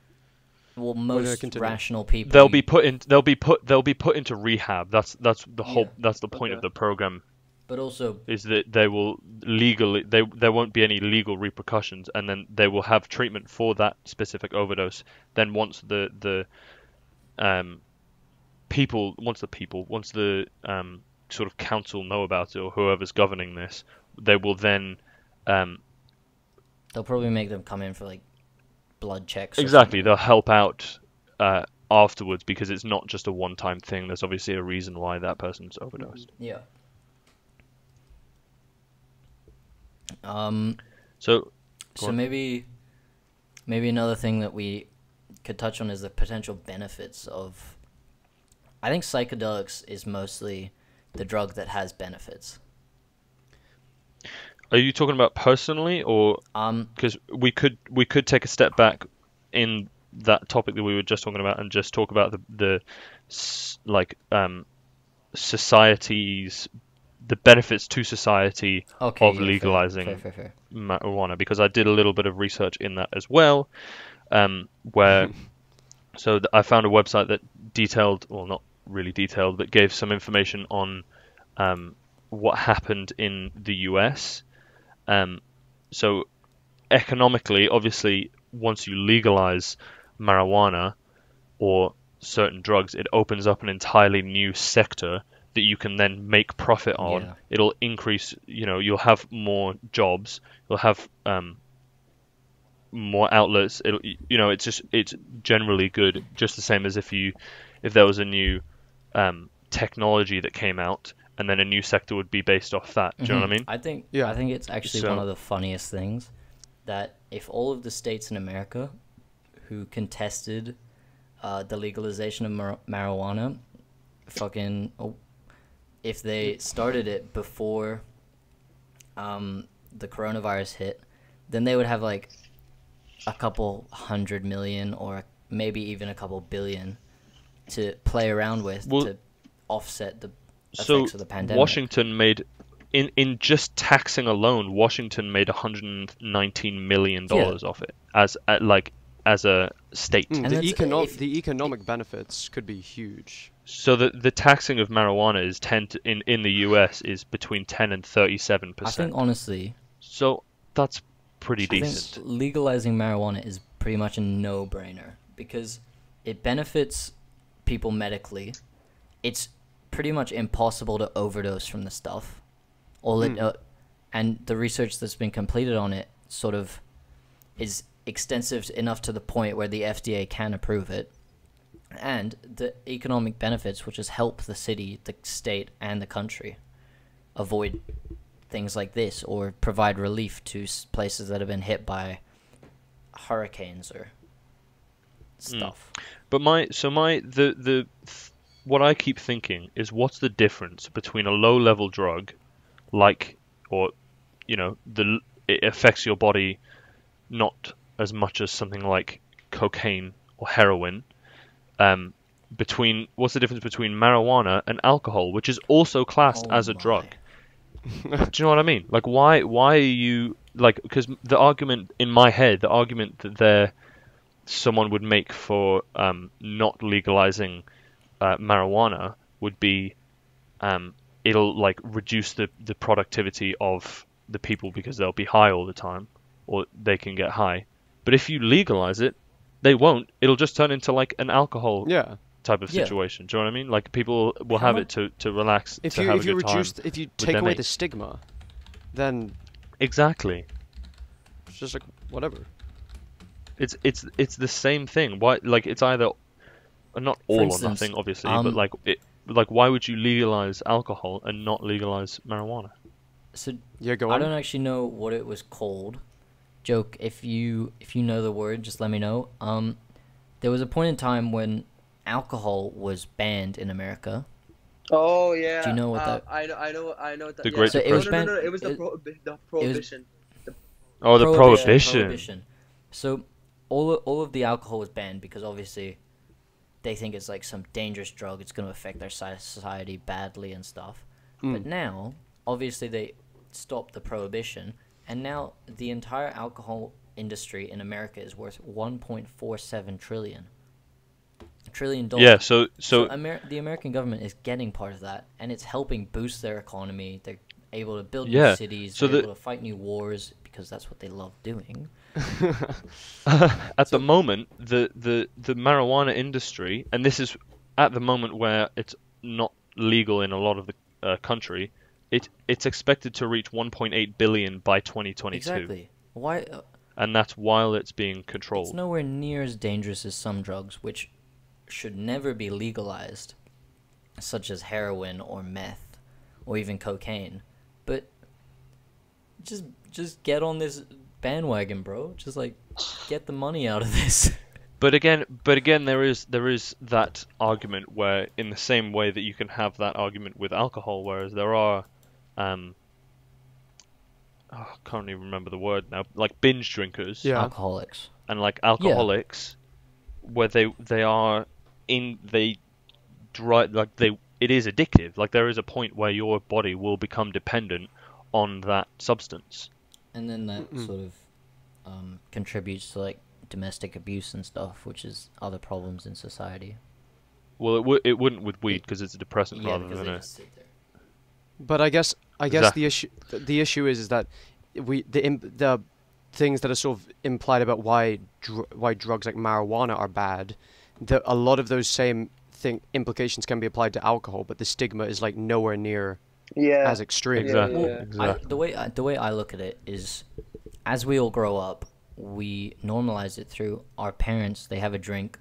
Well, most rational people. They'll be put into rehab. That's the whole. That's the point of the program. But also is that they will legally there won't be any legal repercussions, and then they will have treatment for that specific overdose. Then once the sort of council know about it, or whoever's governing this, they will then they'll probably make them come in for like blood checks. Exactly, they'll help out afterwards, because it's not just a one-time thing. There's obviously a reason why that person's overdosed. Yeah. So maybe another thing that we could touch on is the potential benefits of. I think psychedelics is mostly the drug that has benefits. Are you talking about personally, or because we could take a step back in that topic that we were just talking about and just talk about the society's the benefits to society Okay, of yeah, legalizing fair. marijuana, because I did a little bit of research in that as well, where I found a website that detailed, well, not really detailed, but gave some information on what happened in the US. So economically, obviously, once you legalize marijuana or certain drugs, it opens up an entirely new sector that you can then make profit on. Yeah. It'll increase, you'll have more jobs, you'll have more outlets. It's generally good, just the same as if there was a new technology that came out, and then a new sector would be based off that. Do you know what I mean? I think Yeah. I think it's actually So- one of the funniest things that if all of the states in America who contested the legalization of marijuana, if they started it before the coronavirus hit, then they would have like a couple 100 million or maybe even a couple billion to play around with to offset the effects of the pandemic. Washington made, in just taxing alone, Washington made $119 million off it as a state. And The economic benefits could be huge. So the taxing of marijuana is in the US is between 10 and 37%. I think honestly, So that's pretty I think decent. legalizing marijuana is pretty much a no-brainer because it benefits people medically. It's pretty much impossible to overdose from the stuff. And the research that's been completed on it sort of is extensive enough to the point where the FDA can approve it. And the economic benefits, which is help the city, the state, and the country avoid things like this or provide relief to places that have been hit by hurricanes or stuff. But what I keep thinking is, what's the difference between a low-level drug, it affects your body not as much as something like cocaine or heroin. What's the difference between marijuana and alcohol, which is also classed as a drug? Do you know what I mean? Like, why are you because the argument in my head, the argument that someone would make for not legalizing marijuana would be it'll reduce the productivity of the people because they'll be high all the time, or they can get high. But if you legalize it, they won't. It'll just turn into an alcohol type of situation. Do you know what I mean? Like, people will have it to relax, If to you have if a you good time. if you take away the stigma, then Exactly. it's just whatever. It's the same thing. Why? It's either not all instance, or nothing, obviously, but why would you legalize alcohol and not legalize marijuana? So Go on. I don't actually know what it was called. Joke, if you know the word, just let me know. There was a point in time when alcohol was banned in America. Oh yeah. Do you know what that? I know. That, The Great So it was Depression. No. It was the prohibition. Oh, the prohibition. So all of the alcohol was banned because obviously they think it's like some dangerous drug. It's going to affect their society badly and stuff. But now, obviously, they stopped the prohibition, and now the entire alcohol industry in America is worth $1.47 trillion. $1 trillion. Yeah. So the American government is getting part of that, and it's helping boost their economy. They're able to build new cities. So they're able to fight new wars because that's what they love doing. at the moment, the marijuana industry, and this is at the moment where it's not legal in a lot of the country, it's expected to reach 1.8 billion by 2022. Exactly. Why? And that's while it's being controlled. It's nowhere near as dangerous as some drugs, which should never be legalized, such as heroin or meth, or even cocaine. But just get on this bandwagon, bro. Just get the money out of this. But again, there is that argument where, in the same way that you can have that argument with alcohol, whereas there are, I can't even remember the word now, like binge drinkers, Yeah. Alcoholics. and alcoholics, where they are in they drive like they it is addictive. Like there is a point where your body will become dependent on that substance. And then that sort of contributes to like domestic abuse and stuff, which is other problems in society. Well, it wouldn't with weed because it's a depressant Yeah, rather because than they a. just sit there. But I guess Exactly. the issue is that the things that are sort of implied about why drugs like marijuana are bad, a lot of those same implications can be applied to alcohol, but the stigma is like nowhere near Yeah. as extreme. Exactly. Yeah, Well, Exactly. the way I look at it is, as we all grow up, we normalize it through our parents. They have a drink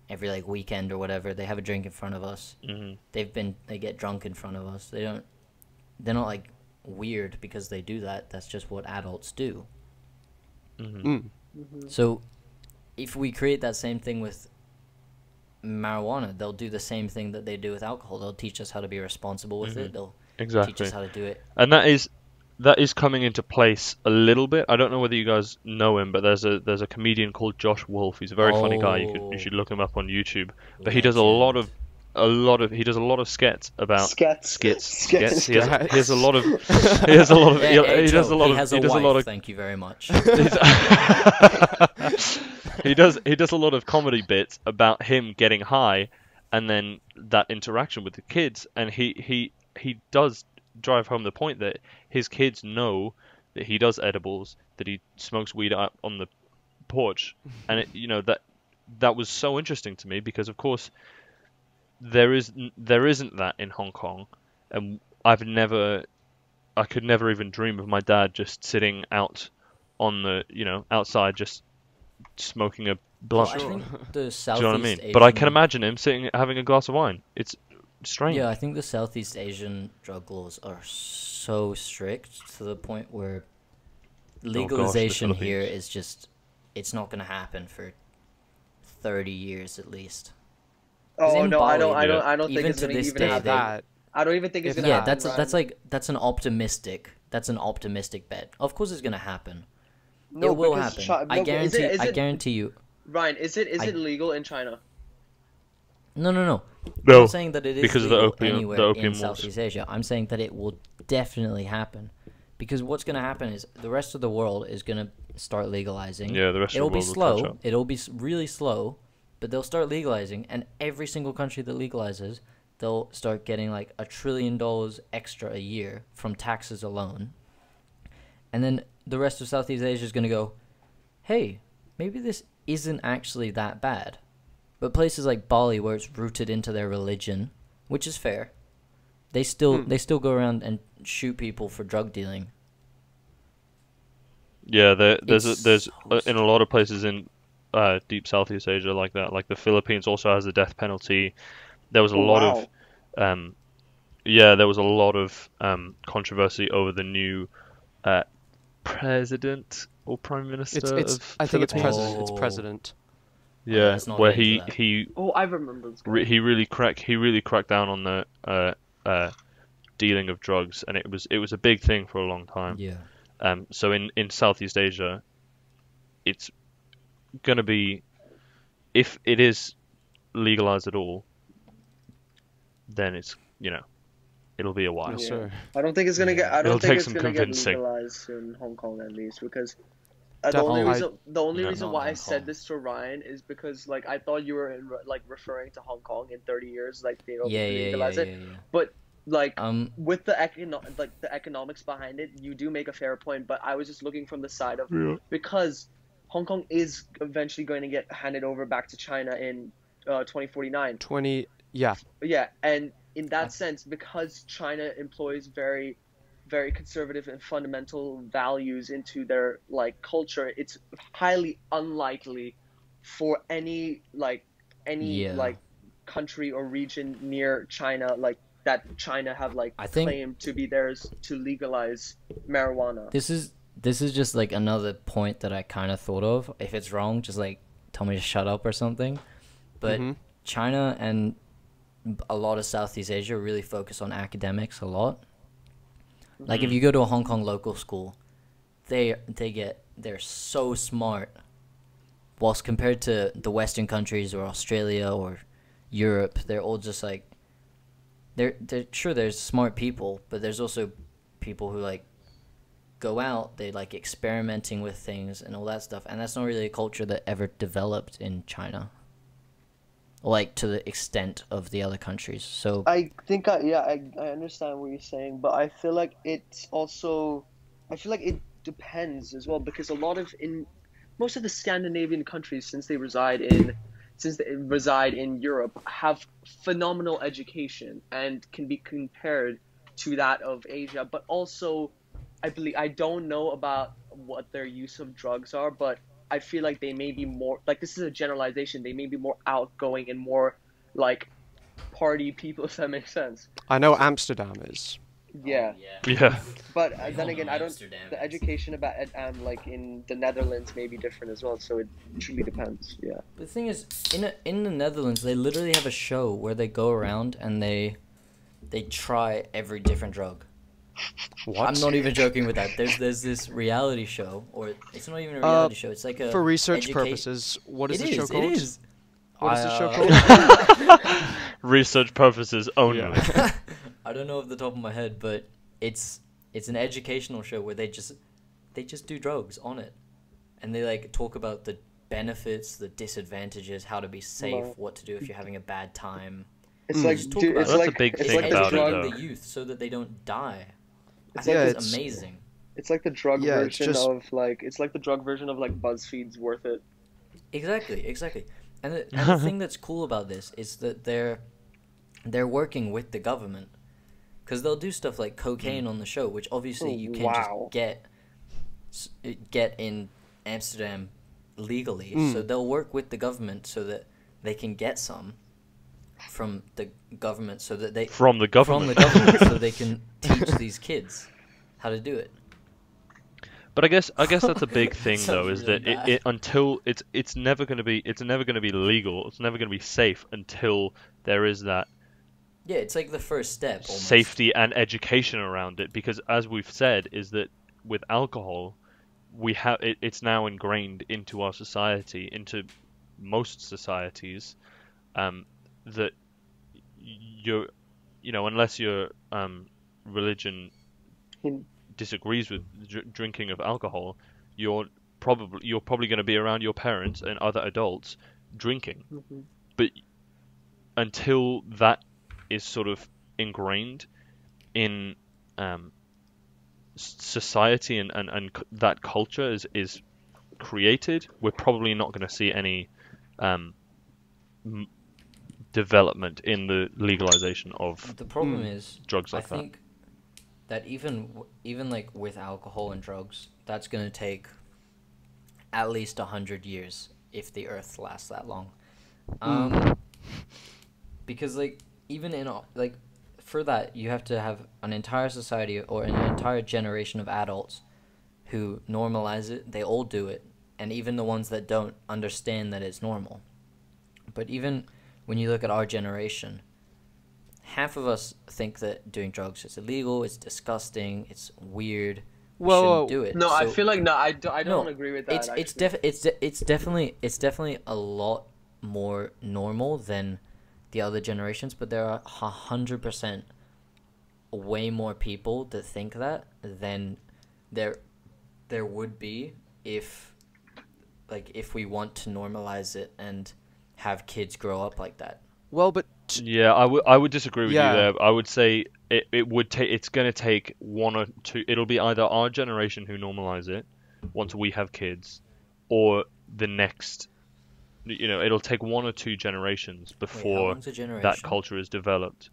every like weekend or whatever. They have a drink in front of us. Mm-hmm. They get drunk in front of us. They're not like weird because they do that. That's just what adults do. So if we create that same thing with marijuana, they'll do the same thing that they do with alcohol. They'll teach us how to be responsible with it. They'll teach Exactly. us how to do it. And that is coming into place a little bit. I don't know whether you guys know him, but there's a comedian called Josh Wolf. He's a very funny guy. You should look him up on YouTube. But he does a lot of skits about skits. He has a lot of he has a lot of he does a lot of he does a lot of Thank you very much. he does a lot of comedy bits about him getting high and then that interaction with the kids, and he does drive home the point that his kids know that he does edibles, that he smokes weed out on the porch, and that was so interesting to me because of course there isn't that in Hong Kong, and I could never even dream of my dad just sitting out on the outside just smoking a blunt. I think the Southeast Do you know what I mean? Asian, But I can imagine him sitting having a glass of wine. It's strange. Yeah, I think the Southeast Asian drug laws are so strict to the point where legalization here is just, it's not going to happen for 30 years at least. Oh in no, Bali, I don't think even it's to gonna this even day, happen. That I don't even think it's gonna Yeah, happen. that's an optimistic bet. Of course it's going to happen. No, it will because happen. I guarantee you. Ryan, is it legal in China? No. No, I'm saying that it is because of the legal opium- anywhere the opium in wars. Southeast Asia. I'm saying that it will definitely happen. Because what's going to happen is the rest of the world is going to start legalizing. Yeah, the rest of the It'll be world will catch slow. up. It'll be really slow, but they'll start legalizing, and every single country that legalizes, they'll start getting like $1 trillion extra a year from taxes alone. And then the rest of Southeast Asia is going to go, hey, maybe this isn't actually that bad. But places like Bali, where it's rooted into their religion, which is fair, they still go around and shoot people for drug dealing. Yeah, there's It's so in a lot of places in deep Southeast Asia like that. Like the Philippines also has the death penalty. There was a lot of controversy over the new president or prime minister of I think it's Philippines. president. It's president. Yeah, let's not where get into that. he Oh, I remember this guy. he really cracked down on the dealing of drugs, and it was a big thing for a long time. Yeah. So in Southeast Asia, it's gonna be, if it is legalized at all, then it's it'll be a while. Yes, sir. I don't think it's gonna get. I It'll don't think take it's some gonna get convincing. legalized in Hong Kong at least because Definitely. the only No. reason Not why I Hong said Kong. this to Ryan is because like I thought you were referring to Hong Kong in 30 years, like being able to legalize it. But like with the economics behind it, you do make a fair point. But I was just looking from the side of because Hong Kong is eventually going to get handed over back to China in 2049. Yeah. Yeah, and in that sense, because China employs very, very conservative and fundamental values into their like culture, it's highly unlikely for any country or region near China like that China have like I think- claimed to be theirs to legalize marijuana. This is just like another point that I kind of thought of. If it's wrong, just like tell me to shut up or something. But China and a lot of Southeast Asia really focus on academics a lot. Like if you go to a Hong Kong local school, they're so smart whilst compared to the Western countries or Australia or Europe, they're all just like, they're sure there's smart people, but there's also people who like go out, they like experimenting with things and all that stuff, and that's not really a culture that ever developed in China, like to the extent of the other countries. So I think I understand what you're saying, but I feel like it depends as well, because most of the Scandinavian countries, since they reside in Europe, have phenomenal education and can be compared to that of Asia. But also, I don't know about what their use of drugs are, but I feel like they may be more, like, this is a generalization, they may be more outgoing and more like party people, if that makes sense. I know Amsterdam is. Yeah. Yeah. But We then all again, know I don't. Amsterdam The is. education about like in the Netherlands may be different as well, so it truly depends. Yeah. the thing is, in the Netherlands, they literally have a show where they go around and they try every different drug. What? I'm not even joking with that. There's this reality show, or it's not even a reality show. It's like a For research purposes, what is It the show is. called? It is. What is the show I, called? Research purposes only. Yeah. I don't know off the top of my head, but it's an educational show where they just do drugs on it, and they like talk about the benefits, the disadvantages, how to be safe, Wow. what to do if you're having a bad time. It's Mm. like Just talk dude, about it's it. That's a like big it's thing like the about it, drug. though. the youth so that they don't die. I It's think like- it's Yeah, amazing. It's like the drug Yeah, it's version just- of like BuzzFeed's Worth It. Exactly. And the thing that's cool about this is that they're working with the government, because they'll do stuff like cocaine on the show, which obviously Oh, you can't wow. just get in Amsterdam legally. So they'll work with the government so that they can get some from the government, so that they From the government. so they can teach these kids how to do it. But I guess that's a big thing Sounds though, is really that bad. it until it's never going to be legal, it's never going to be safe until there is that Yeah, it's like the first step. Almost. safety and education around it, because as we've said, is that with alcohol we have it's now ingrained into our society, into most societies, that unless your religion In- disagrees with drinking of alcohol, you're probably going to be around your parents and other adults drinking. Mm-hmm. But until that is sort of ingrained in society and that culture is created, we're probably not going to see any development in the legalization of The problem is, drugs like I that. think that even like with alcohol and drugs, that's gonna take at least 100 years if the Earth lasts that long. Because like even in like for that you have to have an entire society or an entire generation of adults who normalize it. They all do it, and even the ones that don't understand that it's normal. But even when you look at our generation, half of us think that doing drugs is illegal, it's disgusting, it's weird. We Well, shouldn't do it. No, I So- feel like I don't no, agree with that. it's definitely a lot more normal than the other generations, but there are 100% way more people that think that than there would be if we want to normalize it and have kids grow up like that. Well, but Yeah, I would disagree with Yeah. you there. I would say it's going to take one or two. It'll be either our generation who normalize it once we have kids, or the next. It'll take one or two generations Wait, how before long's a generation? that culture is developed.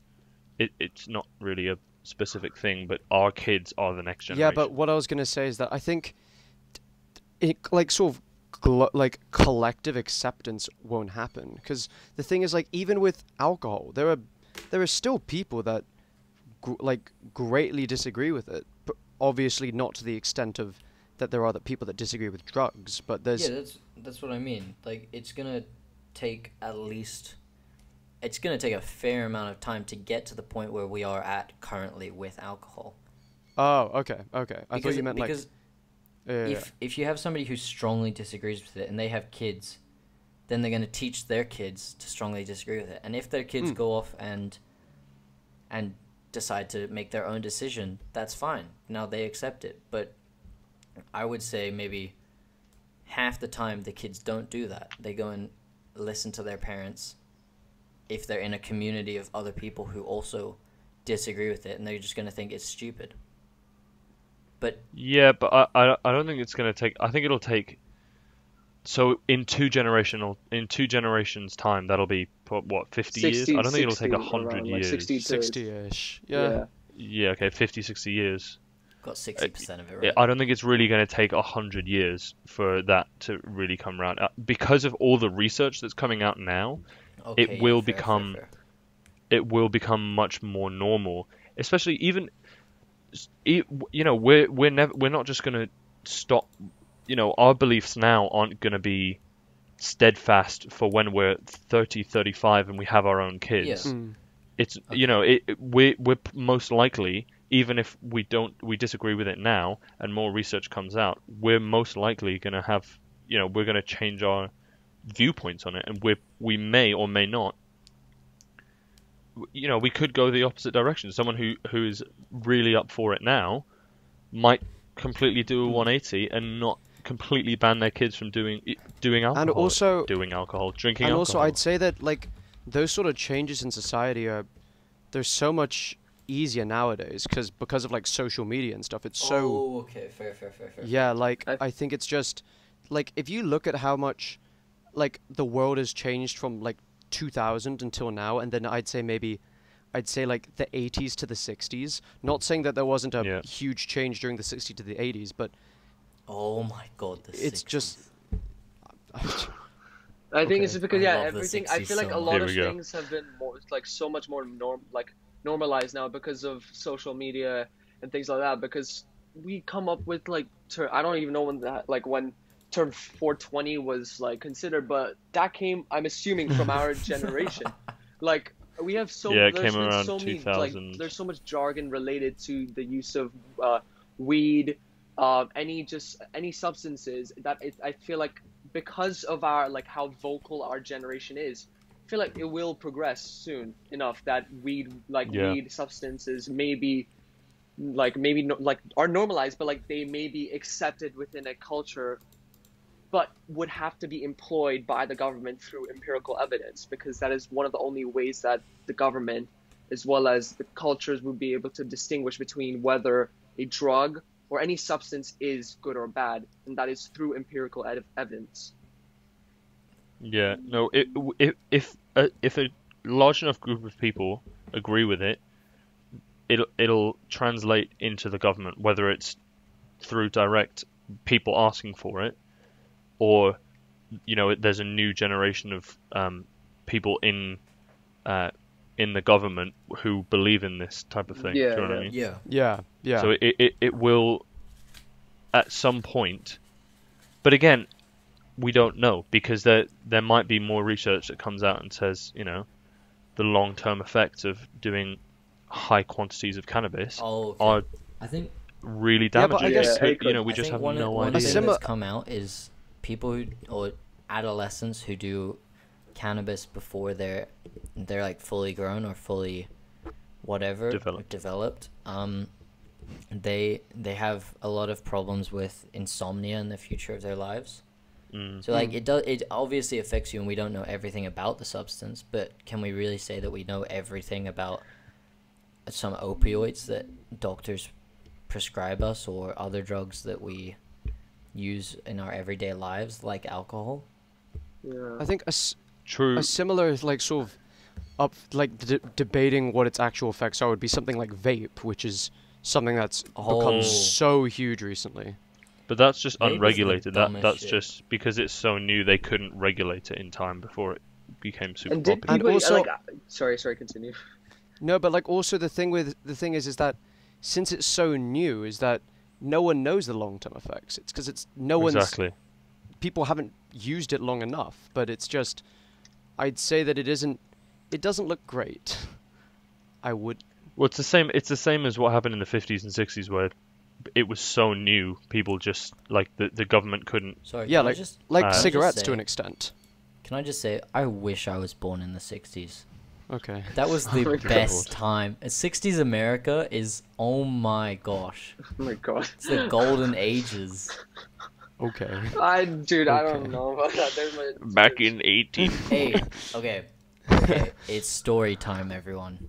It's not really a specific thing, but our kids are the next generation. yeah, but what I was gonna say is that I think it like sort of collective acceptance won't happen, because the thing is, like, even with alcohol, there are still people that greatly disagree with it, but obviously not to the extent of that there are other people that disagree with drugs, but there's Yeah, that's what I mean. Like, it's gonna take it's gonna take a fair amount of time to get to the point where we are at currently with alcohol. Oh, okay. I thought you meant like because if you have somebody who strongly disagrees with it and they have kids, then they're going to teach their kids to strongly disagree with it. And if their kids go off and decide to make their own decision, that's fine. Now they accept it. But I would say maybe half the time the kids don't do that. They go and listen to their parents if they're in a community of other people who also disagree with it, and they're just going to think it's stupid. But yeah, but I don't think it's going to take. I think it'll take. So in two generations time, that'll be what 50 years. I don't think it'll take 100 years. 60-ish. Yeah. Yeah. Okay. 50, 60 years. Got 60% of it right. I don't think it's really going to take 100 years for that to really come around. Because of all the research that's coming out now, Okay, it will fair. it will become much more normal. Especially even, we're not just going to stop. Our beliefs now aren't going to be steadfast for when we're 30, 35 and we have our own kids. Yeah. It's we're most likely, even if we disagree with it now and more research comes out, we're most likely going to have, we're going to change our viewpoints on it, and we may or may not, we could go the opposite direction. Someone who is really up for it now might completely do a 180 and not completely ban their kids from doing alcohol, and also drinking alcohol. And also, I'd say that like those sort of changes in society they're so much easier nowadays because of like social media and stuff. It's so. Oh, okay, fair. Yeah, like I think it's just like if you look at how much like the world has changed from like 2000 until now, and then I'd say like the 80s to the 60s. Not saying that there wasn't a huge change during the 60s to the 80s, but oh my god, it's 60s. just. I think it's just because I love the everything. I 60s feel like so a lot much. of Here we go. things have been so much more normalized now because of social media and things like that. Because we come up with I don't even know when term 420 was like considered, but that came, I'm assuming, from our generation. Like we have it there's came been around so many 2000. there's so much jargon related to the use of weed, any substances that I feel like because of our how vocal our generation is, I feel like it will progress soon enough that weed substances maybe are normalized, but they may be accepted within a culture, but would have to be employed by the government through empirical evidence, because that is one of the only ways that the government as well as the cultures would be able to distinguish between whether a drug or any substance is good or bad, and that is through empirical evidence. Yeah, no. If a large enough group of people agree with it, it'll translate into the government, whether it's through direct people asking for it, or there's a new generation of people in the government who believe in this type of thing. Yeah, do you know what I mean? Yeah. So it will at some point, but again, we don't know, because there might be more research that comes out and says the long-term effects of doing high quantities of cannabis are I think really Yeah, but damaging. I guess- We just have one no thing idea. that's come out is people or adolescents who do cannabis before they're fully grown or fully developed. They have a lot of problems with insomnia in the future of their lives. So it obviously affects you, and we don't know everything about the substance, but can we really say that we know everything about some opioids that doctors prescribe us, or other drugs that we use in our everyday lives, like alcohol? Yeah. I think True. a similar sort of debating what its actual effects are would be something like vape, which is something that's become so huge recently. But that's just Vape is the unregulated. dumbest That's shit. just because it's so new. They couldn't regulate it in time before it became super And did popular. people And also- sorry, continue. No, but also the thing is that since it's so new, is that no one knows the long-term effects. It's because Exactly. people haven't used it long enough. But it's just, I'd say that it doesn't look great. I would. Well, it's the same. It's the same as what happened in the 50s and 60s, where it was so new. People just like the government couldn't. Sorry. Yeah, can I like just, like just cigarettes to say- an extent. Can I just say, I wish I was born in the 60s. Okay. That was Oh my the God. best time. 60s America is, oh my gosh. Oh my god. It's the golden ages. Okay. Dude, I don't Okay. know about that. There's my, Back in 18. Hey, okay, it's story time, everyone.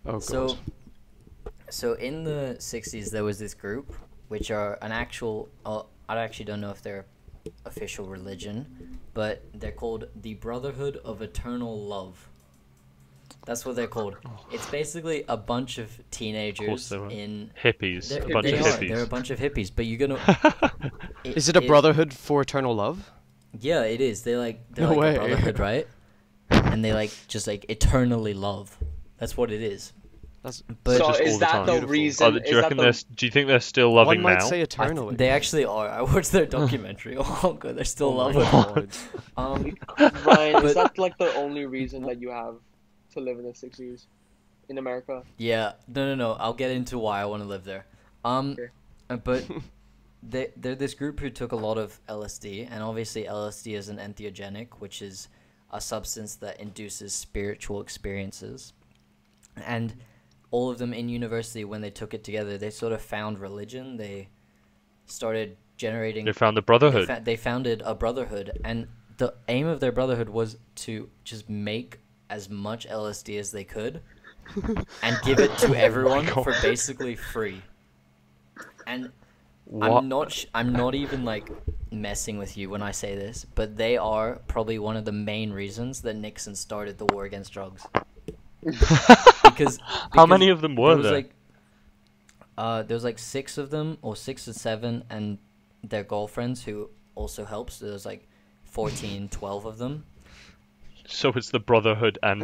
Oh god. So in the 60s, there was this group, which are an actual, I actually don't know if they're official religion, but they're called the Brotherhood of Eternal Love. That's what they're called. It's basically a bunch of teenagers they were. in... Hippies, They're, a bunch they of are, hippies. they're a bunch of hippies, but you're gonna... Is it a brotherhood for eternal love? Yeah, it is. They're No like way. a brotherhood, right? And they just eternally love. That's what it is. That's But so just all is the that time. the Beautiful. reason? Do you reckon do you think they're still one loving might now? say eternally. they actually are. I watched their documentary. Oh god, they're still Oh my loving. God. Ryan, is But- that like the only reason that you have to live in the 60s in America? Yeah, no. I'll get into why I want to live there. Okay. But they're this group who took a lot of LSD, and obviously LSD is an entheogenic, which is a substance that induces spiritual experiences. And all of them in university, when they took it together, they sort of found religion. They started generating... They found the Brotherhood. They founded a brotherhood, and the aim of their brotherhood was to just make as much LSD as they could and give it to everyone God. for basically free. And What? I'm not even like messing with you when I say this, but they are probably one of the main reasons that Nixon started the war against drugs. because How many of them were there? There was like 6 of them, or 6 or 7, and their girlfriends who also helped. So there was like 14, 12 of them. So it's the Brotherhood and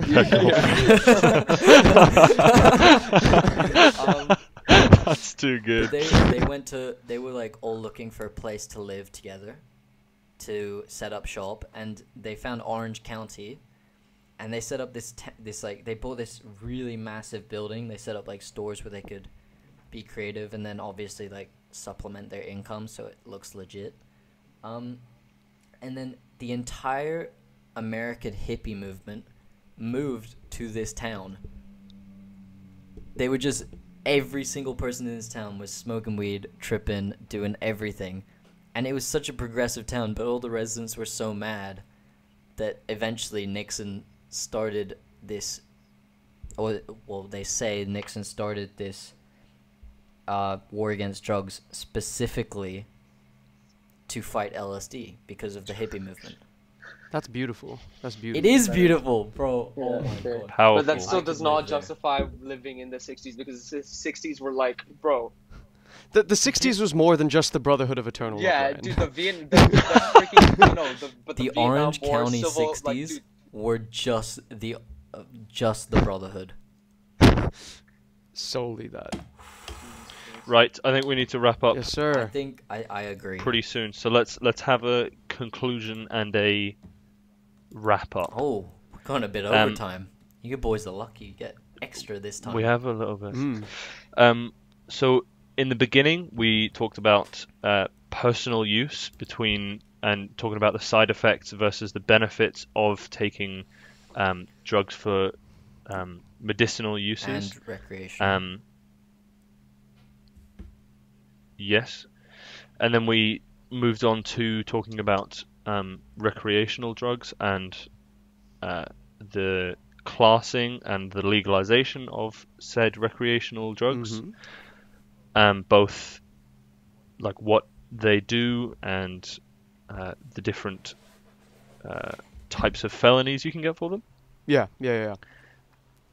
That's too good. They were like all looking for a place to live together, to set up shop, and they found Orange County, and they set up they bought this really massive building. They set up like stores where they could be creative, and then obviously like supplement their income so it looks legit. And then the entire American hippie movement moved to this town. They were just... Every single person in this town was smoking weed, tripping, doing everything. And it was such a progressive town, but all the residents were so mad that eventually Nixon started this... they say Nixon started this war against drugs specifically to fight LSD because of the hippie movement. That's beautiful. That's beautiful. It is beautiful, bro. Yeah, Oh my sure. god. Powerful. But that still I does could not live there. justify living in the 60s, because the 60s were like, bro. The 60s was more than just the Brotherhood of Eternal Yeah, Love. dude, the freaking, but The Vietnam Orange War County civil, 60s like, dude, were just the Brotherhood. Solely that. Right, I think we need to wrap up Yes, I sir. think I agree. pretty soon. So let's have a conclusion and a wrap up. Oh, we're going a bit overtime. You boys are lucky. You get extra this time. We have a little bit. Mm. So in the beginning, we talked about personal use and talking about the side effects versus the benefits of taking drugs for medicinal uses. And recreation. Yes. And then we moved on to talking about recreational drugs and the classing and the legalization of said recreational drugs. Mhm. Both like what they do and the different types of felonies you can get for them. Yeah.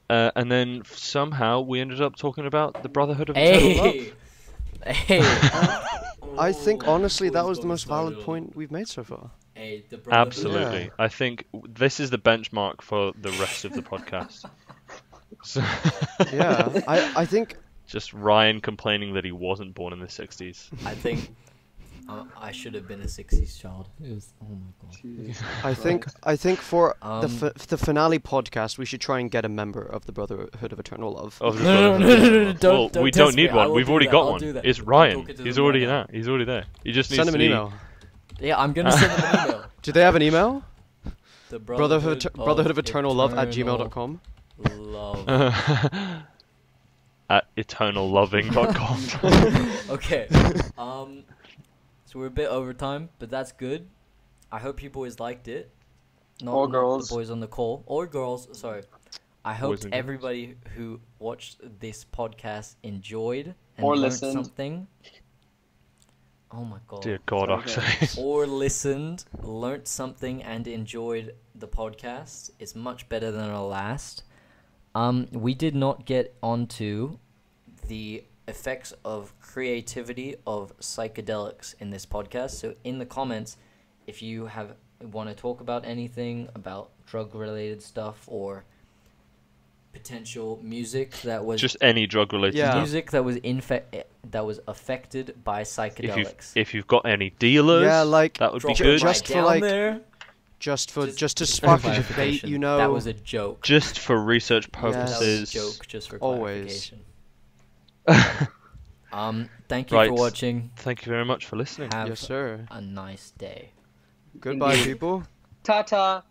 And then somehow we ended up talking about the Brotherhood of Eternal Love. Hey! I think honestly that Boys was the got most started valid on- point we've made so far. Hey, the Brotherhood. Absolutely. Yeah. I think this is the benchmark for the rest of the podcast. So Yeah. I think just Ryan complaining that he wasn't born in the 60s. I think I should have been a 60s child. It was, oh my god. Jesus I think for Um, the finale podcast, we should try and get a member of the Brotherhood of Eternal Love. Of the No, Brotherhood. don't Well, we test don't me. need I one. will We've do already that. got I'll one. do that. It's I'm Ryan. talking to He's them already right now. there. He's already there. He just needs Send him to an be... email. Yeah, I'm gonna send them an email. Do they have an email? The Brotherhood of Eternal Love at gmail.com. Love. at eternalloving.com. Okay. So we're a bit over time, but that's good. I hope you boys liked it. Or not girls. the boys on the call. Or girls, sorry. I hope Boys and girls. everybody who watched this podcast enjoyed and Or learned listened. something. Oh my god. Dear God, Okay. Akshay. Or listened, learnt something, and enjoyed the podcast. It's much better than our last. We did not get onto the effects of creativity of psychedelics in this podcast. So in the comments, if you want to talk about anything about drug-related stuff or potential music that was Just any drug-related Yeah. stuff. music that was affected by psychedelics. If you've got any dealers, Yeah, like, that would be Drop it good. right Just for, down like, there. Just to for spark a debate, clarification. you know. That was a joke. Just for research That was purposes. a joke, just for Always. clarification. Thank you Right. for watching. Thank you very much for listening. Have Yes, sir. a nice day. Goodbye, Indeed. people. Ta-ta.